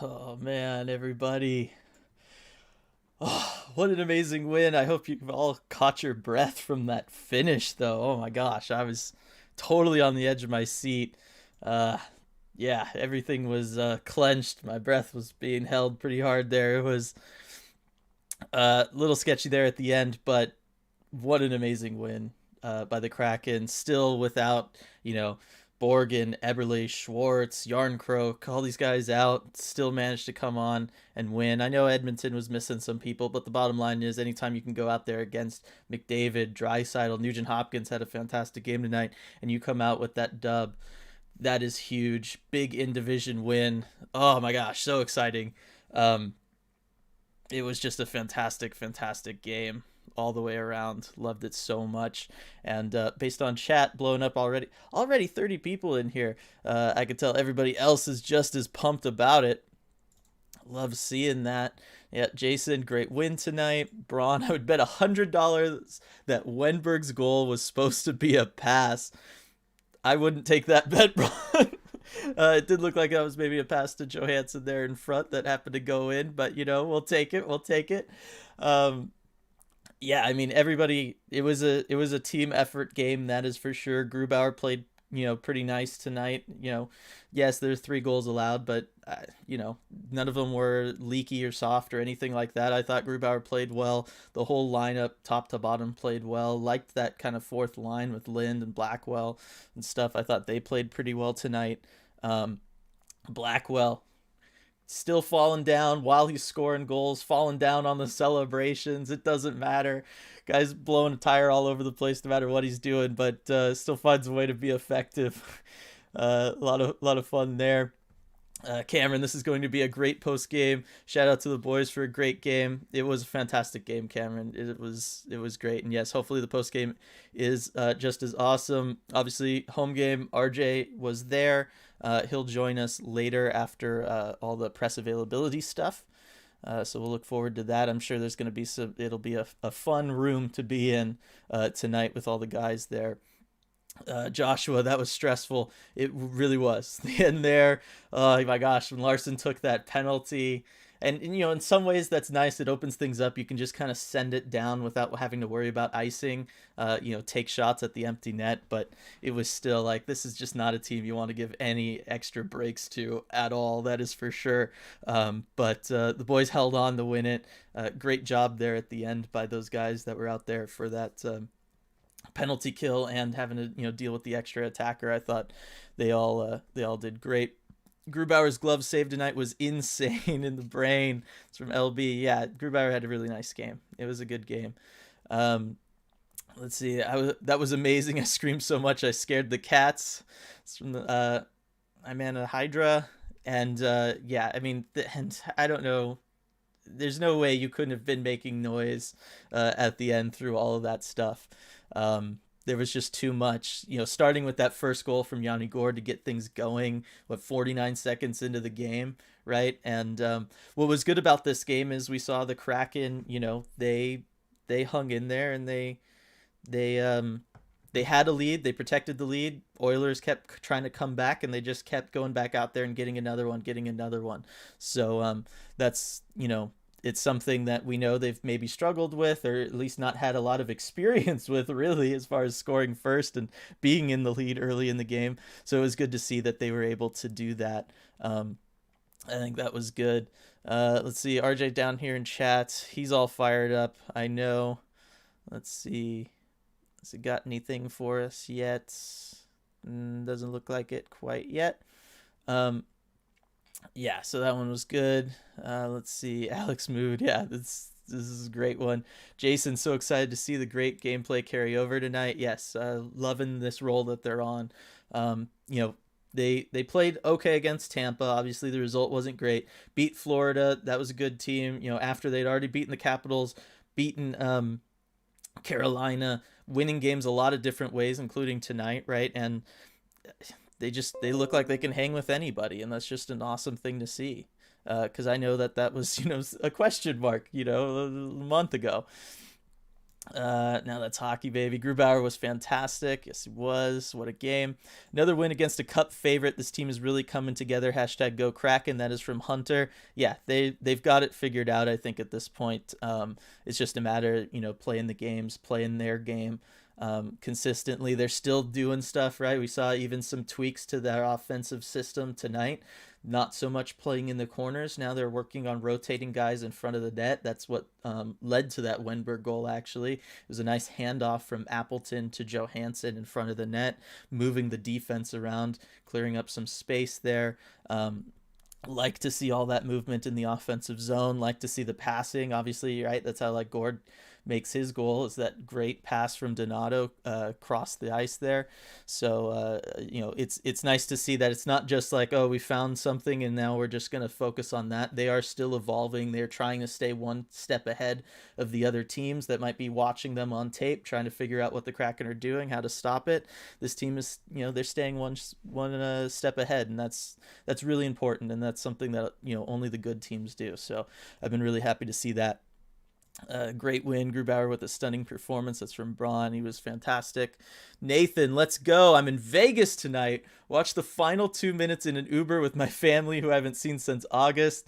Oh man, everybody. Oh, what an amazing win. I hope you've all caught your breath from that finish, though. Oh my gosh, I was totally on the edge of my seat. Uh, yeah, everything was clenched. My breath was being held pretty hard there. It was a little sketchy there at the end, but what an amazing win by the Kraken. Still without, you know, Borgen, Eberle, Schwartz, Yarncroak, all these guys out, still managed to come on and win. I know Edmonton was missing some people, but the bottom line is anytime you can go out there against McDavid, Draisaitl, Nugent Hopkins had a fantastic game tonight, and you come out with that dub, that is huge. Big in-division win. Oh my gosh, so exciting. Um, it was just a fantastic, fantastic game all the way around. Loved it so much. And based on chat blowing up already 30 people in here. I could tell everybody else is just as pumped about it. Love seeing that. Yeah, Jason, great win tonight. Braun, I would bet $100 that Wenberg's goal was supposed to be a pass. I wouldn't take that bet, Braun. It did look like that was maybe a pass to Johansson there in front that happened to go in, but we'll take it. We'll take it. Yeah, I mean everybody. It was a team effort game, that is for sure. Grubauer played pretty nice tonight. Yes, there's 3 goals allowed, but none of them were leaky or soft or anything like that. I thought Grubauer played well. The whole lineup, top to bottom, played well. Liked that kind of fourth line with Lind and Blackwell and stuff. I thought they played pretty well tonight. Blackwell still falling down while he's scoring goals, falling down on the celebrations. It doesn't matter. Guy's blowing a tire all over the place no matter what he's doing, but still finds a way to be effective. A lot of fun there. Cameron, this is going to be a great post game. Shout out to the boys for a great game. It was a fantastic game, Cameron. It was great, and yes, hopefully the post game is just as awesome. Obviously, home game. RJ was there. He'll join us later after all the press availability stuff. So we'll look forward to that. I'm sure there's going to be it'll be a fun room to be in tonight with all the guys there. Joshua, that was stressful. It really was. The end there. Oh my gosh, when Larson took that penalty. And in some ways that's nice. It opens things up. You can just kind of send it down without having to worry about icing, take shots at the empty net. But it was still like, this is just not a team you want to give any extra breaks to at all. That is for sure. But the boys held on to win it. Great job there at the end by those guys that were out there for that penalty kill and having to deal with the extra attacker. I thought they all did great. Grubauer's glove save tonight was insane in the brain. It's from LB. Yeah, Grubauer had a really nice game. It was a good game. Let's see. That was amazing. I screamed so much I scared the cats. It's from the I'm Anna Hydra, and yeah, I mean, and I don't know. There's no way you couldn't have been making noise at the end through all of that stuff. There was just too much, starting with that first goal from Yanni Gourde to get things going, 49 seconds into the game, right? And what was good about this game is we saw the Kraken, they hung in there, and they had a lead. They protected the lead. Oilers kept trying to come back, and they just kept going back out there and getting another one. So that's, it's something that we know they've maybe struggled with, or at least not had a lot of experience with, really, as far as scoring first and being in the lead early in the game. So it was good to see that they were able to do that. I think that was good. Let's see, RJ down here in chat. He's all fired up, I know. Let's see. Has it got anything for us yet? Doesn't look like it quite yet. Yeah, so that one was good. Let's see, Alex Mood. Yeah, this is a great one. Jason, so excited to see the great gameplay carry over tonight. Yes, loving this role that they're on. They played okay against Tampa. Obviously, the result wasn't great. Beat Florida. That was a good team. After they'd already beaten the Capitals, beaten Carolina, winning games a lot of different ways, including tonight, right? And they look like they can hang with anybody, and that's just an awesome thing to see. Because I know that was a question mark a month ago. Now that's hockey, baby. Grubauer was fantastic. Yes, he was. What a game. Another win against a cup favorite. This team is really coming together. Hashtag go Kraken. That is from Hunter. Yeah, they've got it figured out, I think, at this point. It's just a matter, playing the games, playing their game consistently. They're still doing stuff, right? We saw even some tweaks to their offensive system tonight. Not so much playing in the corners. Now they're working on rotating guys in front of the net. That's what led to that Wenberg goal, actually. It was a nice handoff from Appleton to Johansson in front of the net, moving the defense around, clearing up some space there. Like to see all that movement in the offensive zone. Like to see the passing. Obviously, right? That's how Gord makes his goal, is that great pass from Donato across the ice there. So it's nice to see that it's not just like, oh, we found something and now we're just going to focus on that. They are still evolving. They're trying to stay one step ahead of the other teams that might be watching them on tape, trying to figure out what the Kraken are doing, how to stop it. This team is, they're staying one step ahead, and that's really important, and that's something that only the good teams do. So I've been really happy to see that. Great win. Grubauer with a stunning performance. That's from Braun. He was fantastic. Nathan, let's go. I'm in Vegas tonight. Watch the final 2 minutes in an Uber with my family, who I haven't seen since August.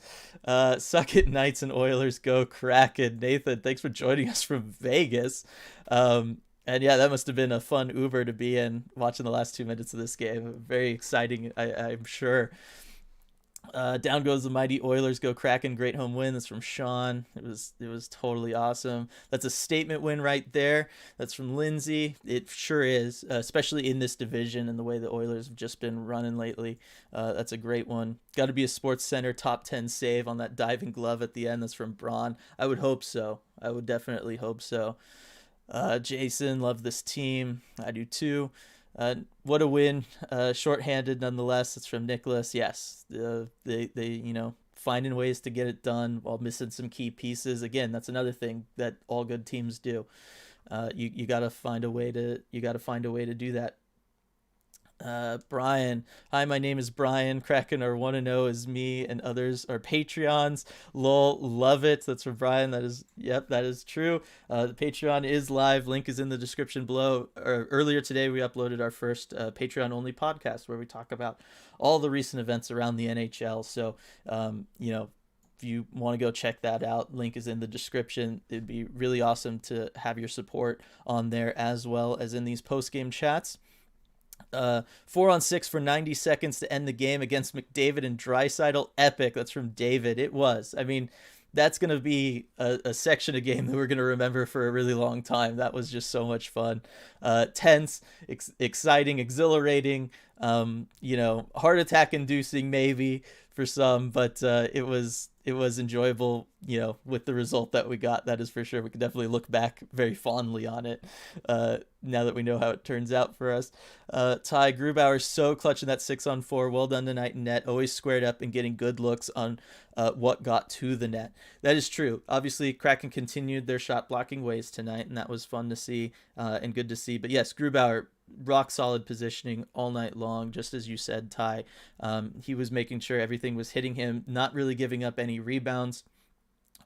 Suck it, Knights and Oilers. Go Kraken. Nathan, thanks for joining us from Vegas. And yeah, that must have been a fun Uber to be in, watching the last 2 minutes of this game. Very exciting, I'm sure. Down goes the mighty Oilers. Go Kraken. Great home win. That's from Sean. It was totally awesome. That's a statement win right there. That's from Lindsay. It sure is, especially in this division and the way the Oilers have just been running lately. That's a great one. Got to be a Sports Center top 10 save on that diving glove at the end. That's from Braun. I would hope so. I would definitely hope so. Jason, love this team. I do too. What a win. Shorthanded nonetheless. It's from Nicholas. Yes, they finding ways to get it done while missing some key pieces. Again, that's another thing that all good teams do. You got to find a way to do that. Brian, hi, my name is Brian. Kraken are 1-0 as me, and others are Patreons. Lol, love it. That's from Brian. That is true. The Patreon is live. Link is in the description below. Earlier today, we uploaded our first Patreon only podcast where we talk about all the recent events around the NHL. So, if you want to go check that out, link is in the description. It'd be really awesome to have your support on there, as well as in these post-game chats. 4-on-6 for 90 seconds to end the game against McDavid and Draisaitl. Epic. That's from David. It was. I mean, that's going to be a section of game that we're going to remember for a really long time. That was just so much fun. Tense, exciting, exhilarating, heart attack inducing maybe for some, but it was enjoyable, with the result that we got. That is for sure. We can definitely look back very fondly on it now that we know how it turns out for us. Ty Grubauer, so clutch in that 6-on-4. Well done tonight in net. Always squared up and getting good looks on what got to the net. That is true. Obviously, Kraken continued their shot blocking ways tonight, and that was fun to see and good to see. But yes, Grubauer, rock solid positioning all night long, just as you said, Ty. He was making sure everything was hitting him, not really giving up any rebounds.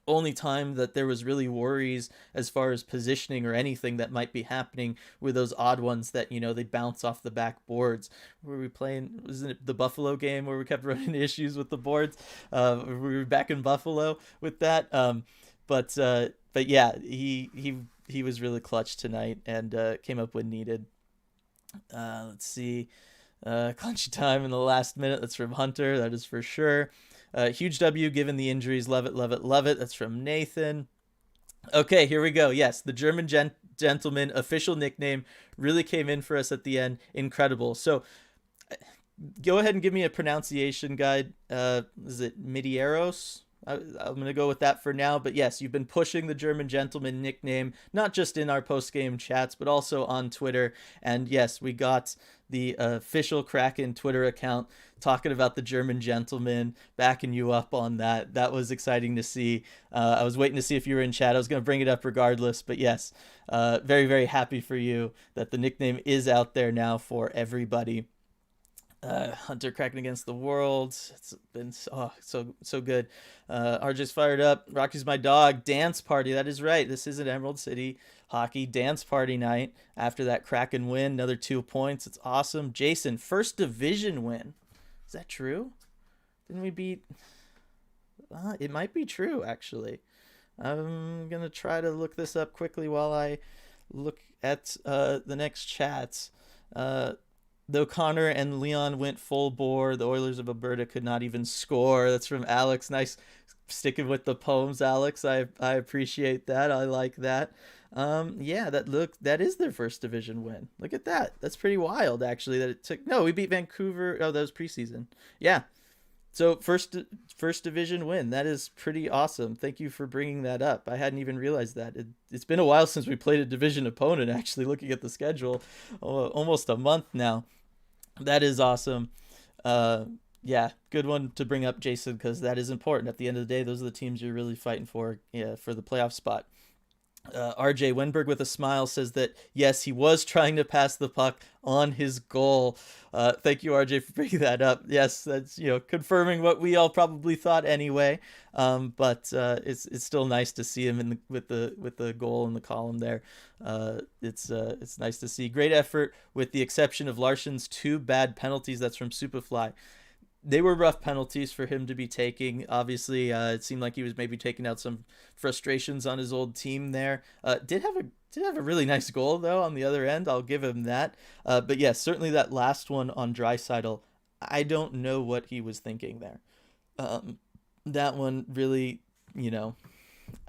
Only time that there was really worries as far as positioning or anything that might be happening were those odd ones that, they bounce off the back boards. Were we playing, wasn't it the Buffalo game where we kept running issues with the boards? We were back in Buffalo with that. But yeah, he was really clutch tonight and came up when needed. Let's see. Clutchy time in the last minute. That's from Hunter. That is for sure. Huge W given the injuries. Love it, love it, love it. That's from Nathan. Okay, here we go. Yes, the German gentleman, official nickname, really came in for us at the end. Incredible. So go ahead and give me a pronunciation guide. Is it Medeiros? I'm going to go with that for now. But yes, you've been pushing the German Gentleman nickname, not just in our post-game chats, but also on Twitter. And yes, we got the official Kraken Twitter account talking about the German Gentleman, backing you up on that. That was exciting to see. I was waiting to see if you were in chat. I was going to bring it up regardless. But yes, very, very happy for you that the nickname is out there now for everybody. Hunter Kraken against the world. It's been so good. RJ's fired up. Rocky's my dog. Dance party. That is right. This is an Emerald City hockey dance party night after that Kraken win. Another 2 points. It's awesome. Jason, first division win. Is that true? Didn't we beat? It might be true, actually. I'm going to try to look this up quickly while I look at the next chats. Though Connor and Leon went full bore, the Oilers of Alberta could not even score. That's from Alex. Nice sticking with the poems, Alex. I appreciate that. I like that. Yeah, that is their first division win. Look at that. That's pretty wild, actually. That it took. No, we beat Vancouver. Oh, that was preseason. Yeah. So first division win. That is pretty awesome. Thank you for bringing that up. I hadn't even realized that. It's been a while since we played a division opponent. Actually, looking at the schedule, almost a month now. That is awesome. Yeah, good one to bring up, Jason, because that is important. At the end of the day, those are the teams you're really fighting for. Yeah, for the playoff spot. RJ Wenberg with a smile says that yes, he was trying to pass the puck on his goal. Thank you, RJ, for bringing that up. Yes, that's confirming what we all probably thought anyway. But it's still nice to see him with the goal in the column there. It's nice to see. Great effort with the exception of Larsen's 2 bad penalties. That's from Superfly. They were rough penalties for him to be taking. Obviously, it seemed like he was maybe taking out some frustrations on his old team there. Did have a really nice goal though on the other end. I'll give him that. But yes, certainly that last one on Draisaitl, I don't know what he was thinking there. That one really,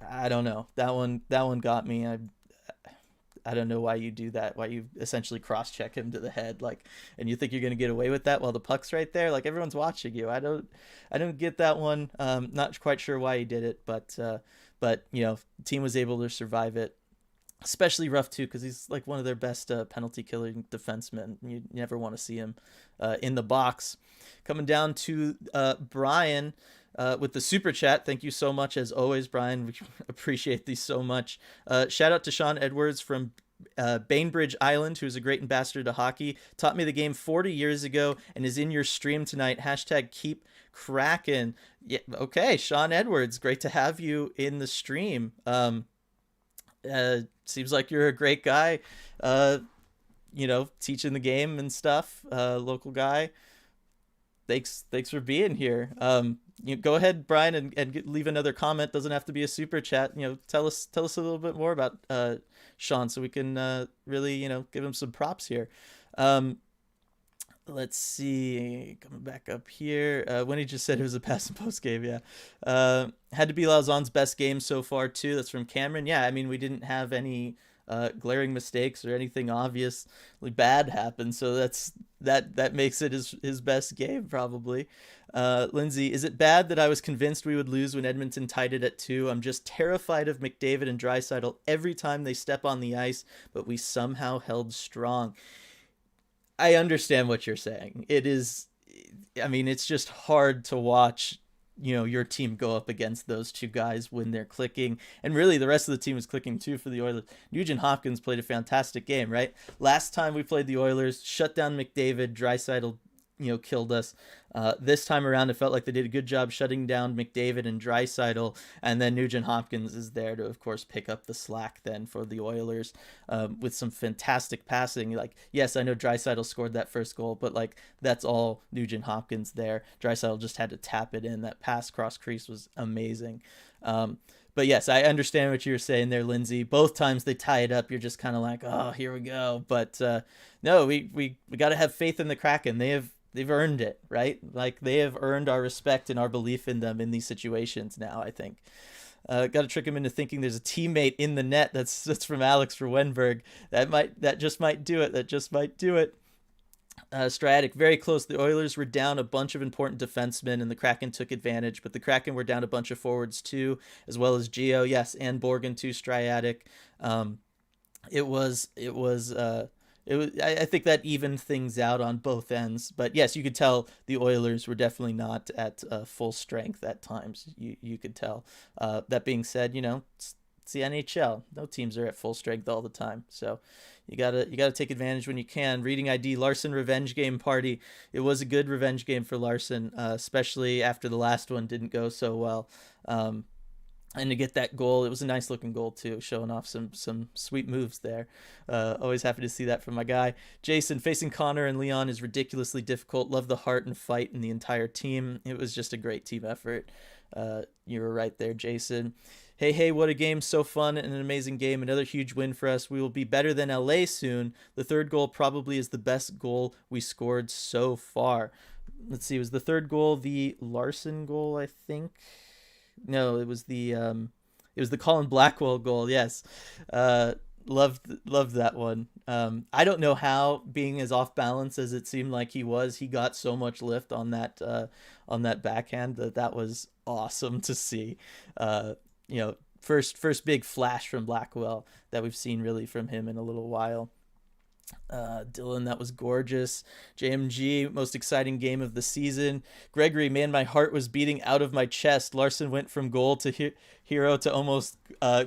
I don't know. That one got me. I don't know why you do that. Why you essentially cross-check him to the head, and you think you're going to get away with that while the puck's right there. Everyone's watching you. I don't get that one. Not quite sure why he did it, but the team was able to survive it. Especially rough too, because he's one of their best penalty killing defensemen. You never want to see him in the box. Coming down to Brian. With the super chat. Thank you so much as always, Brian. We appreciate these so much. Shout out to Sean Edwards from Bainbridge Island, who's a great ambassador to hockey. Taught me the game 40 years ago and is in your stream tonight. # keep Kraken. Yeah, okay, Sean Edwards, great to have you in the stream. Seems like you're a great guy. Teaching the game and stuff. Local guy. Thanks for being here. Go ahead, Brian, and leave another comment. Doesn't have to be a super chat. Tell us a little bit more about Sean, so we can really give him some props here. Let's see. Coming back up here. When he just said it was a pass and post game, yeah. Had to be Lauzon's best game so far too. That's from Cameron. Yeah, I mean we didn't have any glaring mistakes or anything obviously bad happen, so that makes it his best game probably. Lindsay, is it bad that I was convinced we would lose when Edmonton tied it at 2? I'm just terrified of McDavid and Draisaitl every time they step on the ice, but we somehow held strong. I understand what you're saying. It's just hard to watch your team go up against those two guys when they're clicking, and really the rest of the team is clicking too for the Oilers. Nugent Hopkins played a fantastic game, right? Last time we played the Oilers, shut down McDavid, Draisaitl killed us. This time around, it felt like they did a good job shutting down McDavid and Draisaitl, and then Nugent Hopkins is there to, of course, pick up the slack then for the Oilers with some fantastic passing. Yes, I know Draisaitl scored that first goal, but that's all Nugent Hopkins there. Draisaitl just had to tap it in. That pass cross crease was amazing. But yes, I understand what you were saying there, Lindsay. Both times they tie it up, you're just kind of like, oh, here we go. But no, we got to have faith in the Kraken. They've earned it, right? They have earned our respect and our belief in them in these situations now, I think. Got to trick him into thinking there's a teammate in the net. That's from Alex for Wenberg. That just might do it. Striatic, very close. The Oilers were down a bunch of important defensemen, and the Kraken took advantage. But the Kraken were down a bunch of forwards too, as well as Geo, yes, and Borgen too. Striatic. Um, it was it was it was. I think that evened things out on both ends. But yes, you could tell the Oilers were definitely not at full strength at times. You could tell. That being said, it's the NHL. No teams are at full strength all the time. So you gotta take advantage when you can. Reading ID Larson revenge game party. It was a good revenge game for Larson, especially after the last one didn't go so well. Um, and to get that goal, it was a nice looking goal too, showing off some sweet moves there. Always happy to see that from my guy. Jason, facing Connor and Leon is ridiculously difficult. Love the heart and fight in the entire team. It was just a great team effort. You were right there, Jason. Hey, what a game. So fun and an amazing game. Another huge win for us. We will be better than LA soon. The third goal probably is the best goal we scored so far. Let's see, was the third goal the Larson goal, I think? No, it was the Colin Blackwell goal. Yes. Loved that one. I don't know how, being as off balance as it seemed like he got so much lift on that backhand. That was awesome to see. First big flash from Blackwell that we've seen really from him in a little while. Dylan, that was gorgeous. JMG, most exciting game of the season. Gregory, man, my heart was beating out of my chest. Larson went from goal to hero to almost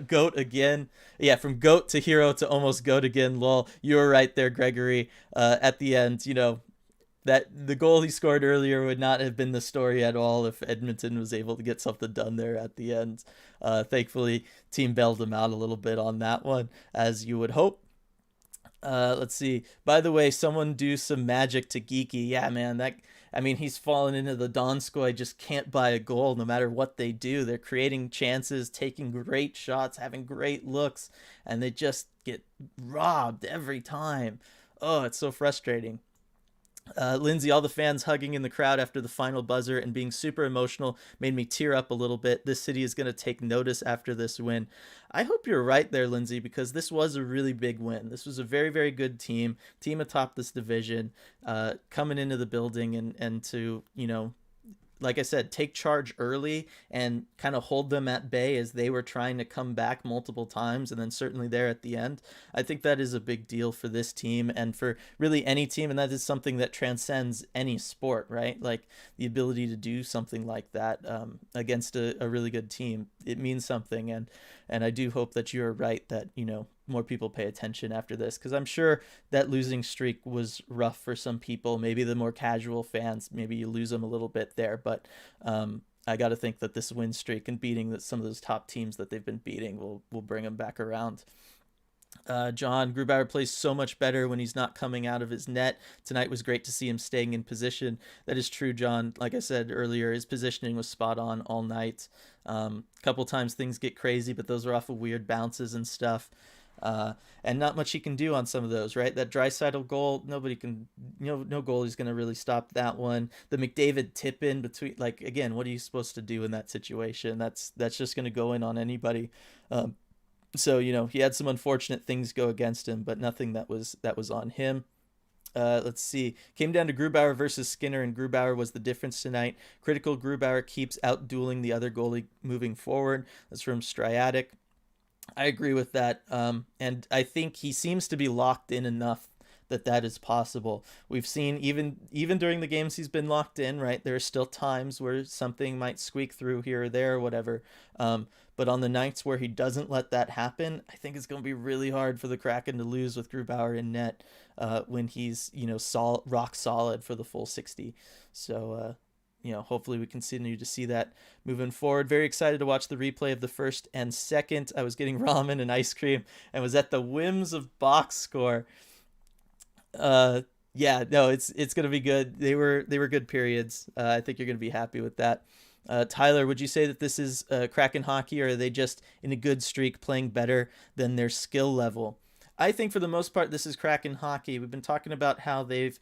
goat again. Yeah, from goat to hero to almost goat again. Lol, you were right there, Gregory. At the end, that the goal he scored earlier would not have been the story at all if Edmonton was able to get something done there at the end. Thankfully, team bailed him out a little bit on that one, as you would hope. Let's see. By the way, someone do some magic to Geeky. Yeah, man. He's fallen into the Donskoy. Just can't buy a goal no matter what they do. They're creating chances, taking great shots, having great looks, and they just get robbed every time. Oh, it's so frustrating. Lindsay, all the fans hugging in the crowd after the final buzzer and being super emotional made me tear up a little bit. This city is going to take notice after this win. I hope you're right there, Lindsay, because this was a really big win. This was a very, very good team atop this division, coming into the building and to, like I said, take charge early and kind of hold them at bay as they were trying to come back multiple times, and then certainly there at the end. I think that is a big deal for this team and for really any team, and that is something that transcends any sport, right? Like the ability to do something like that against a really good team. It means something, and I do hope that you're right that, more people pay attention after this, because I'm sure that losing streak was rough for some people. Maybe the more casual fans, maybe you lose them a little bit there, but I got to think that this win streak and beating some of those top teams that they've been beating will bring them back around. John, Grubauer plays so much better when he's not coming out of his net. Tonight was great to see him staying in position. That is true, John. Like I said earlier, his positioning was spot on all night. A couple times things get crazy, but those are off of weird bounces and stuff. And not much he can do on some of those, right? That Draisaitl goal, nobody can, no goalie's going to really stop that one. The McDavid tip in between, like, again, what are you supposed to do in that situation? That's just going to go in on anybody. So, he had some unfortunate things go against him, but nothing that was on him. Let's see. Came down to Grubauer versus Skinner, and Grubauer was the difference tonight. Critical Grubauer keeps outdueling the other goalie moving forward. That's from Striatic. I agree with that. And I think he seems to be locked in enough that is possible. We've seen even during the games he's been locked in, right? There are still times where something might squeak through here or there or whatever. But on the nights where he doesn't let that happen, I think it's going to be really hard for the Kraken to lose with Grubauer in net when he's, rock solid for the full 60. So, hopefully we continue to see that moving forward. Very excited to watch the replay of the first and second. I was getting ramen and ice cream and was at the whims of box score. Yeah, no, it's gonna be good. They were good periods. I think you're gonna be happy with that. Tyler, would you say that this is Kraken hockey, or are they just in a good streak playing better than their skill level? I think for the most part, this is Kraken hockey. We've been talking about how they've,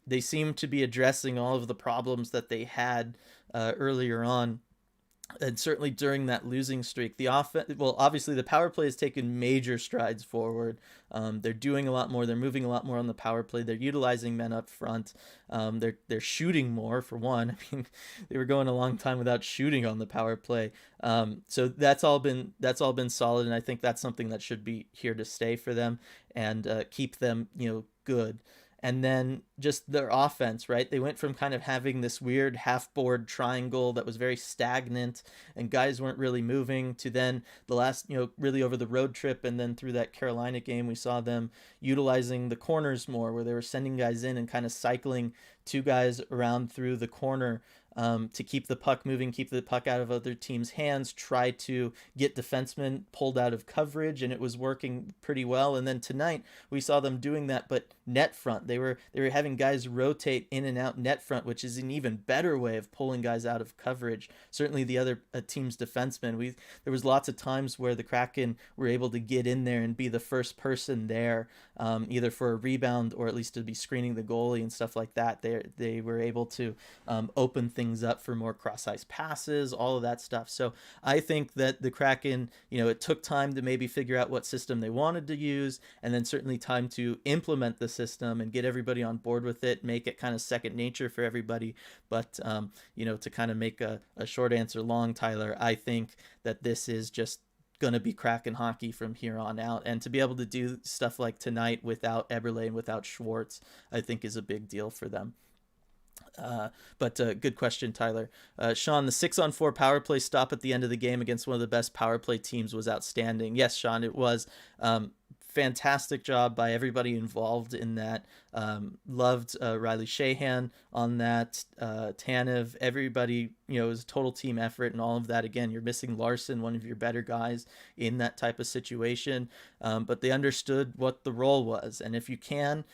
they seem to be addressing all of the problems that they had earlier on. And certainly during that losing streak, the offense, well, obviously the power play has taken major strides forward. They're doing a lot more. They're moving a lot more on the power play. They're utilizing men up front. They're shooting more for one. I mean, they were going a long time without shooting on the power play. So that's all been solid, and I think that's something that should be here to stay for them and keep them good. And then just their offense, right? They went from kind of having this weird half board triangle that was very stagnant and guys weren't really moving to then the last, really over the road trip and then through that Carolina game, we saw them utilizing the corners more where they were sending guys in and kind of cycling two guys around through the corner to keep the puck moving, keep the puck out of other teams' hands, try to get defensemen pulled out of coverage, and it was working pretty well. And then tonight we saw them doing that, but net front. They were having guys rotate in and out net front, which is an even better way of pulling guys out of coverage. Certainly the other team's defensemen. There was lots of times where the Kraken were able to get in there and be the first person there, either for a rebound or at least to be screening the goalie and stuff like that. They were able to open things up for more cross ice passes, all of that stuff. So I think that the Kraken, it took time to maybe figure out what system they wanted to use, and then certainly time to implement the system and get everybody on board with it, make it kind of second nature for everybody. But to kind of make a short answer long, Tyler, I think that this is just going to be Kraken hockey from here on out, and to be able to do stuff like tonight without Eberle and without Schwartz, I think is a big deal for them. But good question, Tyler. Sean, the 6-on-4 power play stop at the end of the game against one of the best power play teams was outstanding. Yes, Sean, it was. Fantastic job by everybody involved in that. Loved Riley Shahan on that. Tanev, everybody, it was a total team effort and all of that. Again, you're missing Larson, one of your better guys in that type of situation. But they understood what the role was. And if you can,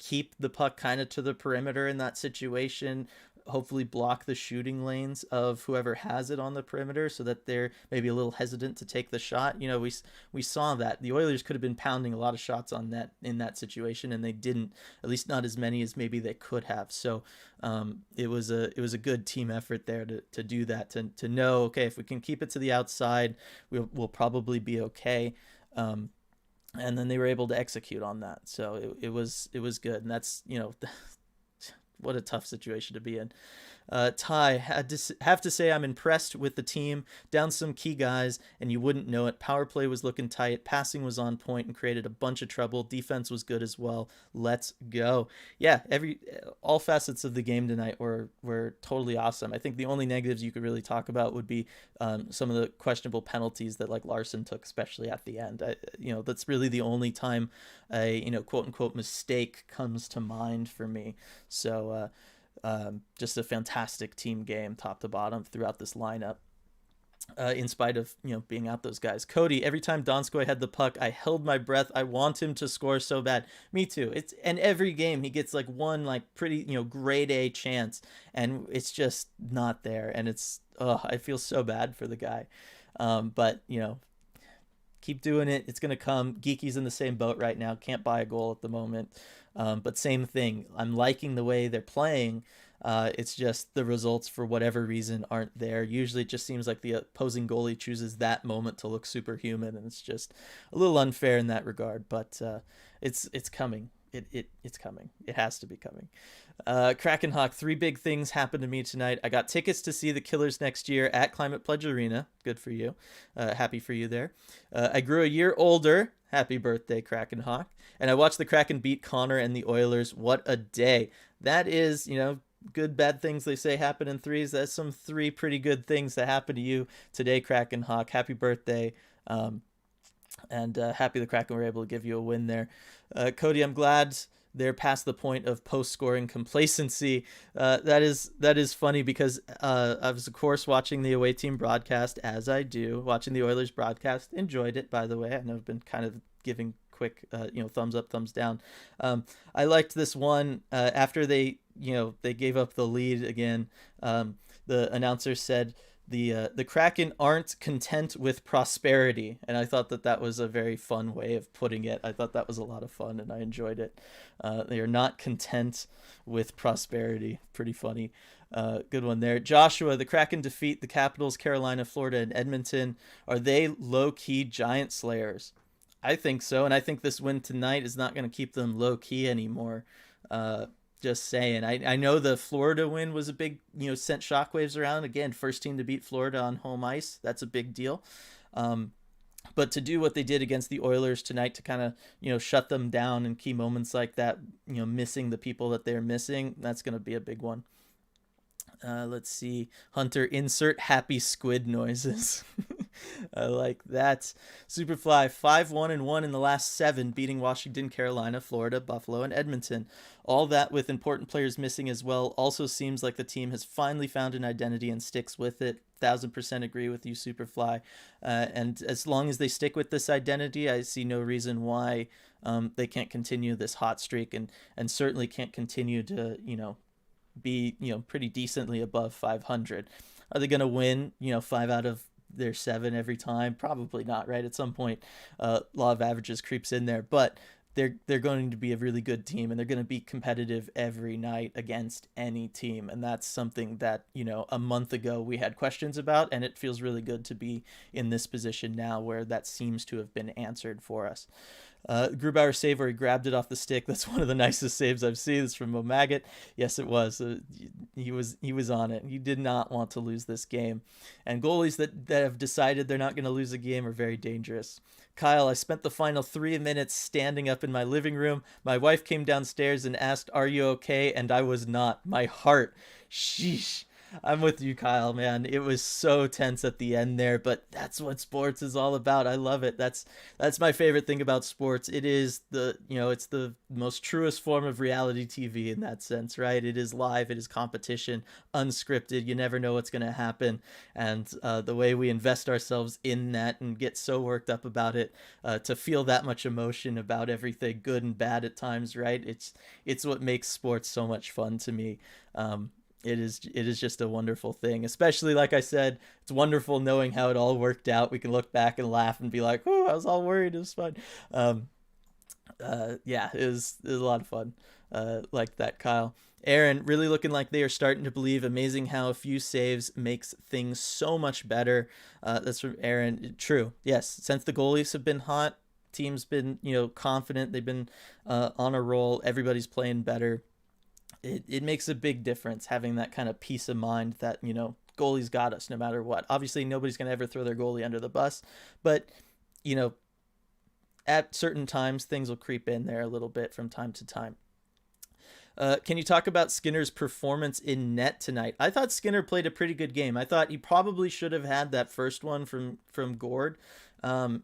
keep the puck kind of to the perimeter in that situation, hopefully block the shooting lanes of whoever has it on the perimeter so that they're maybe a little hesitant to take the shot. We saw that the Oilers could have been pounding a lot of shots on net in that situation, and they didn't, at least not as many as maybe they could have. So it was a good team effort there to do that, to know, okay, if we can keep it to the outside, we'll probably be okay. And then they were able to execute on that. So it was good. And that's, what a tough situation to be in. Ty, have to say I'm impressed with the team. Down some key guys, and you wouldn't know it. Power play was looking tight. Passing was on point and created a bunch of trouble. Defense was good as well. Let's go. Yeah, all facets of the game tonight were totally awesome. I think the only negatives you could really talk about would be some of the questionable penalties that like Larson took, especially at the end. That's really the only time a quote unquote mistake comes to mind for me. So just a fantastic team game top to bottom throughout this lineup, in spite of being out those guys. Cody, every time Donskoy had the puck, I held my breath. I want him to score so bad. Me too. And every game he gets like one like pretty grade A chance, and it's just not there, and I feel so bad for the guy. But keep doing it. It's gonna come. Geeky's in the same boat right now. Can't buy a goal at the moment. But same thing. I'm liking the way they're playing. It's just the results, for whatever reason, aren't there. Usually it just seems like the opposing goalie chooses that moment to look superhuman, and it's just a little unfair in that regard. But it's coming. It's coming. It has to be coming. Kraken Hawk, 3 big things happened to me tonight. I got tickets to see the Killers next year at Climate Pledge Arena. Good for you. Happy for you there. I grew a year older. Happy birthday, Kraken Hawk. And I watched the Kraken beat Connor and the Oilers. What a day. That is, good, bad things they say happen in threes. That's some 3 pretty good things that happened to you today, Kraken Hawk. Happy birthday. And happy the Kraken were able to give you a win there. Cody, I'm glad they're past the point of post-scoring complacency. That is funny because I was, of course, watching the away team broadcast, as I do. Watching the Oilers broadcast. Enjoyed it, by the way. I know I've been kind of giving quick thumbs up, thumbs down. I liked this one after they gave up the lead again. The announcer said, the Kraken aren't content with prosperity, and I thought that was a very fun way of putting it. I thought that was a lot of fun, and I enjoyed it. They are not content with prosperity. Pretty funny. Good one there. Joshua, the Kraken defeat the Capitals, Carolina, Florida, and Edmonton. Are they low-key giant slayers? I think so, and I think this win tonight is not going to keep them low-key anymore. Uh, just saying. I know the Florida win was a big, sent shockwaves around. Again, first team to beat Florida on home ice. That's a big deal. But to do what they did against the Oilers tonight to kind of, shut them down in key moments like that, missing the people that they're missing, that's going to be a big one. Let's see. Hunter, insert happy squid noises. I like that. Superfly 5-1-1 in the last 7, beating Washington, Carolina, Florida, Buffalo, and Edmonton. All that with important players missing as well. Also seems like the team has finally found an identity and sticks with it. 1000% agree with you, Superfly. And as long as they stick with this identity, I see no reason why they can't continue this hot streak and certainly can't continue to, be pretty decently above 500. Are they going to win 5 out of their 7 every time? Probably not, right? At some point law of averages creeps in there, but they're going to be a really good team, and they're going to be competitive every night against any team, and that's something that a month ago we had questions about, and it feels really good to be in this position now where that seems to have been answered for us. Grubauer save where he grabbed it off the stick. That's one of the nicest saves I've seen. It's from Momagat. Yes, it was. He was on it. He did not want to lose this game. And goalies that have decided they're not going to lose a game are very dangerous. Kyle, I spent the final 3 minutes standing up in my living room. My wife came downstairs and asked, "Are you okay?" And I was not. My heart. Sheesh. I'm with you, Kyle, man. It was so tense at the end there, but that's what sports is all about. I love it. That's my favorite thing about sports. It is it's the most truest form of reality TV in that sense, right? It is live, it is competition, unscripted. You never know what's going to happen, and the way we invest ourselves in that and get so worked up about it, to feel that much emotion about everything, good and bad at times, right? It's what makes sports so much fun to me. It is just a wonderful thing, especially like I said, it's wonderful knowing how it all worked out. We can look back and laugh and be like, "Oh, I was all worried. It was fun." Yeah, it was a lot of fun. Like that, Kyle. Aaron, really looking like they are starting to believe. Amazing how a few saves makes things so much better. That's from Aaron. True. Yes, since the goalies have been hot, team's been confident. They've been on a roll. Everybody's playing better. It makes a big difference having that kind of peace of mind that, goalie's got us no matter what. Obviously, nobody's going to ever throw their goalie under the bus, but, at certain times, things will creep in there a little bit from time to time. Can you talk about Skinner's performance in net tonight? I thought Skinner played a pretty good game. I thought he probably should have had that first one from Gord.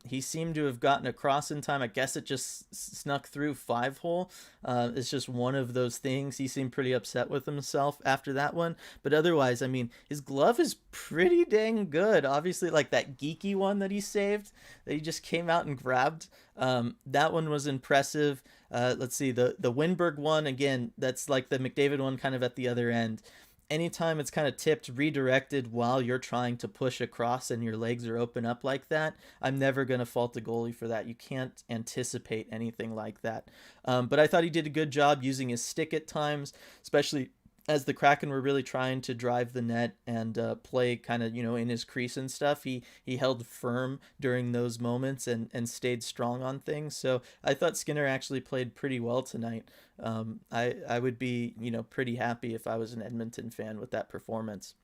He seemed to have gotten across in time. I guess it just snuck through 5-hole. It's just one of those things. He seemed pretty upset with himself after that one. But otherwise, I mean, his glove is pretty dang good. Obviously, like that geeky one that he saved, that he just came out and grabbed. That one was impressive. Let's see, the Winberg one, again, that's like the McDavid one kind of at the other end. Anytime it's kind of tipped, redirected while you're trying to push across and your legs are open up like that, I'm never going to fault the goalie for that. You can't anticipate anything like that. But I thought he did a good job using his stick at times, especially as the Kraken were really trying to drive the net and play kind of, in his crease and stuff. He held firm during those moments and stayed strong on things. So I thought Skinner actually played pretty well tonight. I would be, pretty happy if I was an Edmonton fan with that performance.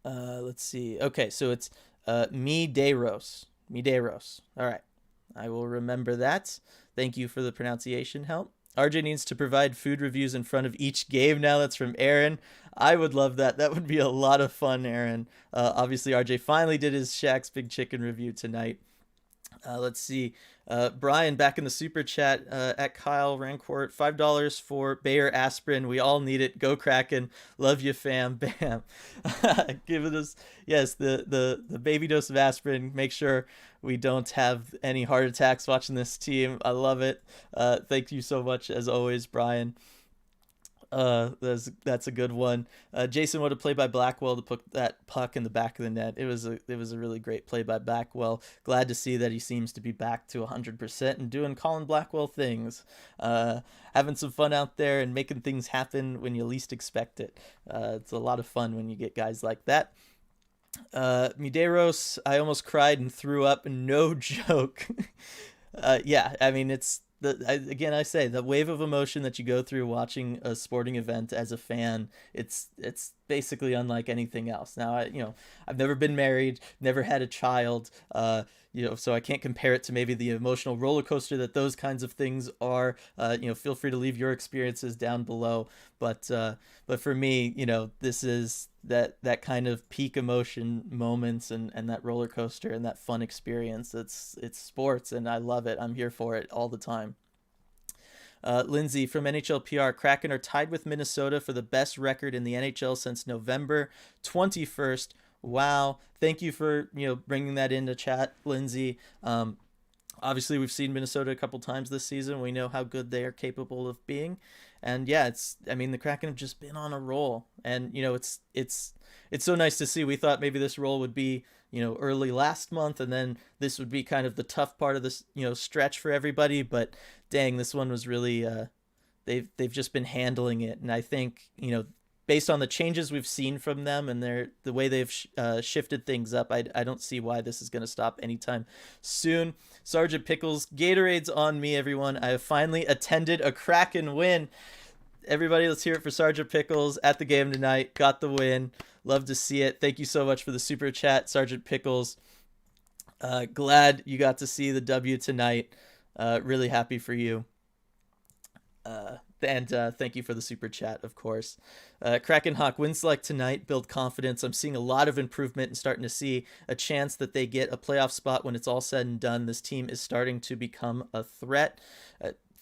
Let's see. Okay, so it's Medeiros. All right. I will remember that. Thank you for the pronunciation help. RJ needs to provide food reviews in front of each game now. That's from Aaron. I would love that. That would be a lot of fun, Aaron. Obviously, RJ finally did his Shaq's Big Chicken review tonight. Let's see. Brian back in the super chat at Kyle Rancourt. $5 for Bayer aspirin. We all need it. Go Kraken. Love you, fam. Bam. Giving us, yes, the baby dose of aspirin. Make sure we don't have any heart attacks watching this team. I love it. Thank you so much, as always, Brian. That's a good one. Jason would have played by Blackwell to put that puck in the back of the net. It was a really great play by Blackwell. Glad to see that he seems to be back to 100% and doing Colin Blackwell things, uh, having some fun out there and making things happen when you least expect it. It's a lot of fun when you get guys like that. Medeiros, I almost cried and threw up. No joke. Yeah, I mean again, I say the wave of emotion that you go through watching a sporting event as a fan. It's basically unlike anything else. Now, I've never been married, never had a child, so I can't compare it to maybe the emotional roller coaster that those kinds of things are. Feel free to leave your experiences down below. But for me, this is that kind of peak emotion moments and that roller coaster and that fun experience. It's sports and I love it. I'm here for it all the time. Lindsay from NHL PR, Kraken are tied with Minnesota for the best record in the NHL since November 21st. Wow. Thank you for bringing that into chat, Lindsay. Obviously, we've seen Minnesota a couple times this season. We know how good they are capable of being, and yeah, the Kraken have just been on a roll, and it's so nice to see. We thought maybe this roll would be early last month, and then this would be kind of the tough part of this stretch for everybody. But dang, this one was really they've just been handling it, and I think based on the changes we've seen from them and the way they've shifted things up, I don't see why this is going to stop anytime soon. Sergeant Pickles, Gatorade's on me, everyone. I have finally attended a Kraken win. Everybody, let's hear it for Sergeant Pickles at the game tonight. Got the win. Love to see it. Thank you so much for the super chat, Sergeant Pickles. Glad you got to see the W tonight. Really happy for you. And thank you for the super chat, of course. Kraken Hawk, wins like tonight, build confidence. I'm seeing a lot of improvement and starting to see a chance that they get a playoff spot when it's all said and done. This team is starting to become a threat.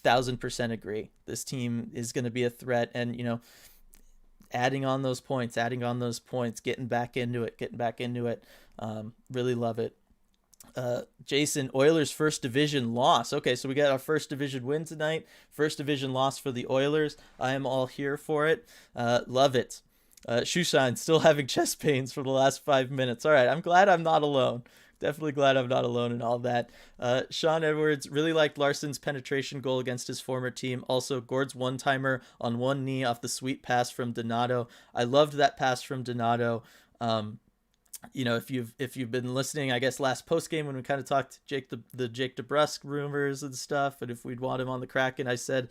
1,000% agree. This team is going to be a threat, and adding on those points, getting back into it. Really love it. Jason, Oilers first division loss. Okay, so we got our first division win tonight. First division loss for the Oilers. I am all here for it. Love it. Shoeshine, still having chest pains for the last 5 minutes. All right, I'm glad I'm not alone. Definitely glad I'm not alone in all that. Sean Edwards, really liked Larson's penetration goal against his former team. Also, Gord's one-timer on one knee off the sweet pass from Donato. I loved that pass from Donato. If you've been listening, I guess last post game when we kind of talked the Jake DeBrusk rumors and stuff, and if we'd want him on the Kraken, I said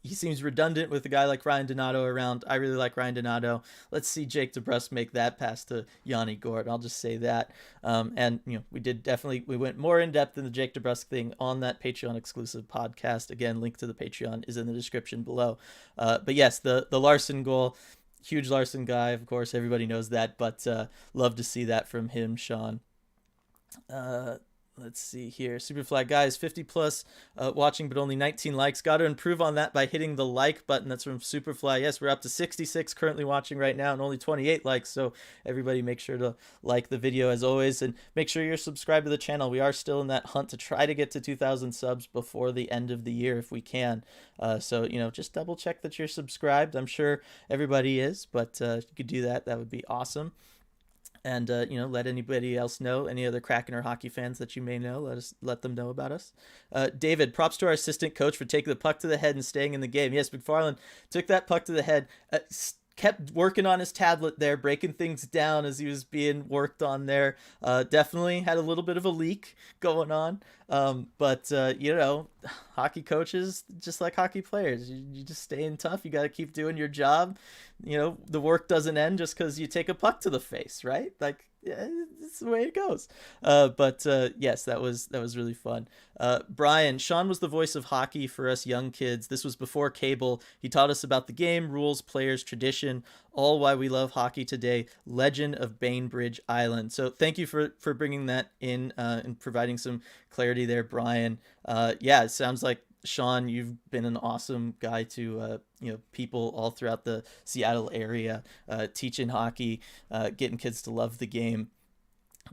he seems redundant with a guy like Ryan Donato around. I really like Ryan Donato. Let's see Jake DeBrusk make that pass to Yanni Gord. I'll just say that. And we went more in depth in the Jake DeBrusk thing on that Patreon exclusive podcast. Again, link to the Patreon is in the description below. But yes, the Larson goal. Huge Larson guy, of course, everybody knows that, but love to see that from him, Sean. Let's see here. Superfly guys, 50 plus watching, but only 19 likes. Got to improve on that by hitting the like button. That's from Superfly. Yes, we're up to 66 currently watching right now and only 28 likes. So everybody make sure to like the video as always and make sure you're subscribed to the channel. We are still in that hunt to try to get to 2,000 subs before the end of the year if we can. So just double check that you're subscribed. I'm sure everybody is, but if you could do that, that would be awesome. And let anybody else know, any other Kraken or hockey fans that you may know, let them know about us. David, props to our assistant coach for taking the puck to the head and staying in the game. Yes, McFarland took that puck to the head, kept working on his tablet there, breaking things down as he was being worked on there. Definitely had a little bit of a leak going on. But hockey coaches, just like hockey players, you just staying tough. You got to keep doing your job. The work doesn't end just because you take a puck to the face, right? Like, yeah, it's the way it goes. Yes, that was really fun. Brian, Sean was the voice of hockey for us young kids. This was before cable. He taught us about the game, rules, players, tradition, all why we love hockey today. Legend of Bainbridge Island. So thank you for bringing that in and providing some clarity there, Brian. It sounds like Sean, you've been an awesome guy to people all throughout the Seattle area, teaching hockey, getting kids to love the game.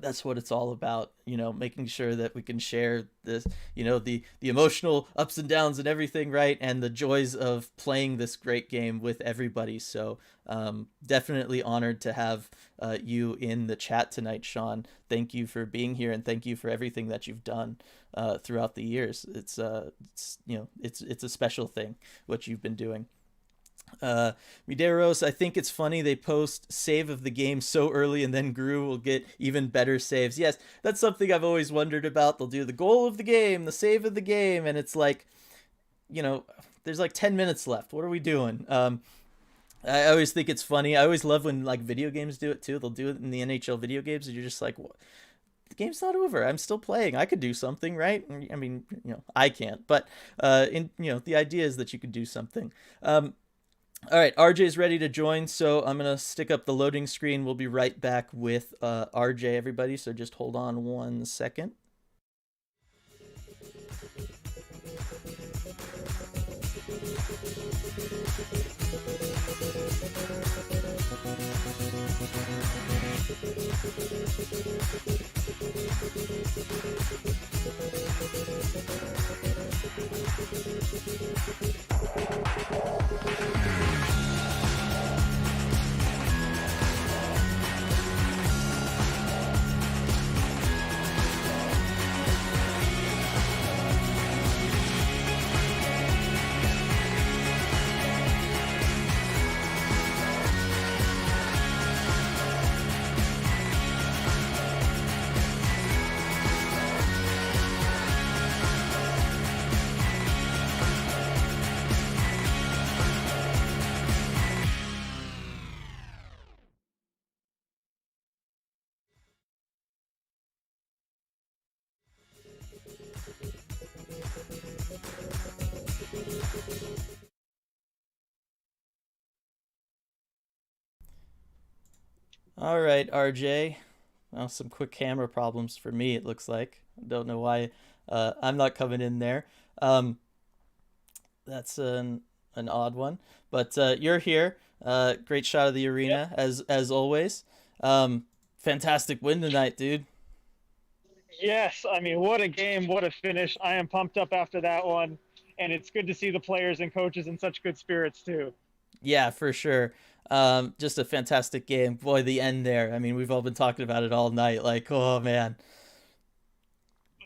That's what it's all about, making sure that we can share this, the emotional ups and downs and everything, right, and the joys of playing this great game with everybody. So definitely honored to have you in the chat tonight, Sean. Thank you for being here, and thank you for everything that you've done throughout the years. It's a special thing what you've been doing. Mideros, I think it's funny they post save of the game so early and then Gru will get even better saves. Yes, that's something I've always wondered about. They'll do the goal of the game, the save of the game, and it's like, there's like 10 minutes left. What are we doing? I always think it's funny. I always love when like video games do it too. They'll do it in the NHL video games, and you're just like, what? The game's not over. I'm still playing. I could do something, right? I mean, I can't, but the idea is that you could do something. All right, RJ's ready to join, so I'm going to stick up the loading screen. We'll be right back with RJ, everybody, so just hold on 1 second. All right, RJ. Well, some quick camera problems for me, it looks like. I don't know why I'm not coming in there. That's an odd one, but you're here. Great shot of the arena as always. Fantastic win tonight, dude. Yes, I mean, what a game, what a finish. I am pumped up after that one, and it's good to see the players and coaches in such good spirits, too. Yeah, for sure. Just a fantastic game. Boy, the end there. I mean, we've all been talking about it all night. Like, oh man.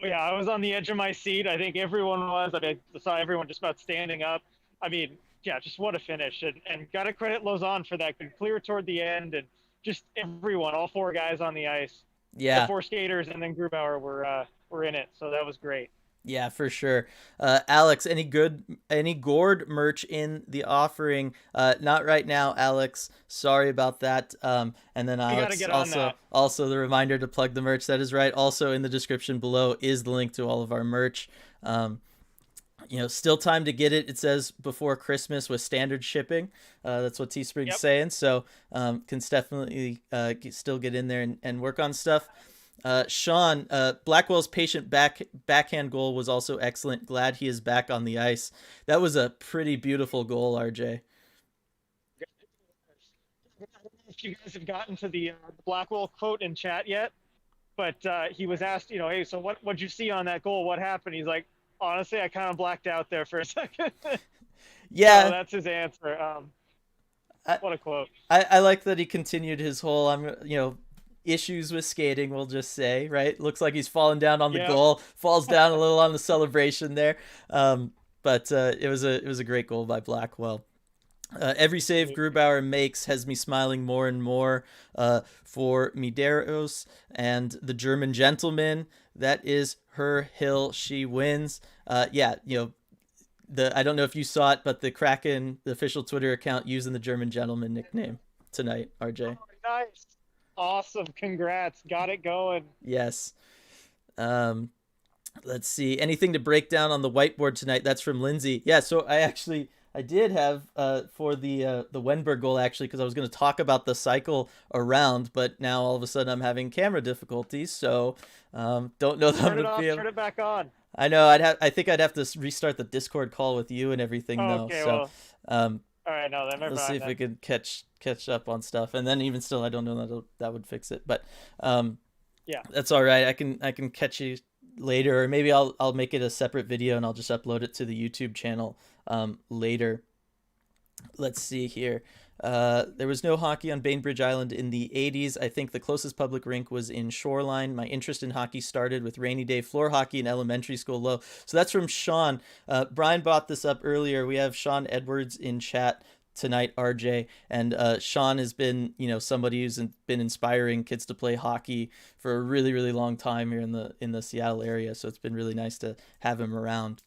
Yeah, I was on the edge of my seat. I think everyone was. I mean, I saw everyone just about standing up. I mean, yeah, just what a finish. And got to credit Lausanne for that good clear toward the end, and just everyone, all four guys on the ice. The Yeah, four skaters and then Grubauer were in it, so that was great. yeah, for sure. Alex, any Gord merch in the offering? Not right now, Alex. Sorry about that. And then We got to Alex, get on that. also the reminder to plug the merch. That is right. Also in the description below is the link to all of our merch. Still time to get it. It says before Christmas with standard shipping. That's what Teespring's Yep. saying. So can definitely still get in there and work on stuff. Sean, Blackwell's patient backhand goal was also excellent. Glad he is back on the ice. That was a pretty beautiful goal, RJ. I don't know if you guys have gotten to the Blackwell quote in chat yet, but he was asked, hey, so what'd you see on that goal? What happened? He's like, honestly, I kind of blacked out there for a second. So Yeah, that's his answer. I, What a quote. I like that he continued his whole issues with skating. We'll just say, right. Looks like he's falling down on the Yep. goal, falls down a little on the celebration there. But it was a great goal by Blackwell. Every save Grubauer makes has me smiling more and more for Medeiros and the German gentleman. That is her hill. She wins. Yeah, I don't know if you saw it, but the Kraken, the official Twitter account, using the German gentleman nickname tonight, Oh, RJ. nice. Awesome. Congrats. Got it going. Yes. Um, let's see. Anything to break down on the whiteboard tonight? That's from Lindsay. Yeah, so I did have for the Wenberg goal actually because I was going to talk about the cycle around, but now all of a sudden I'm having camera difficulties, so don't know that I'm Turn it going to be off. able. Turn it back on. I know I think I'd have to restart the Discord call with you and everything Oh, though. okay. So Well, um, all right. No, then never let's see mind if we then. can catch up on stuff, and then even still, I don't know that would fix it, but um, Yeah. That's all right. I can catch you later, or maybe I'll make it a separate video and I'll just upload it to the YouTube channel later. Let's see here. There was no hockey on Bainbridge Island in the 80s. I think the closest public rink was in Shoreline. My interest in hockey started with rainy day floor hockey in elementary school. Low. So that's from Sean. Brian brought this up earlier. We have Sean Edwards in chat tonight, RJ, and Sean has been, somebody who's been inspiring kids to play hockey for a really, really long time here in the Seattle area. So it's been really nice to have him around.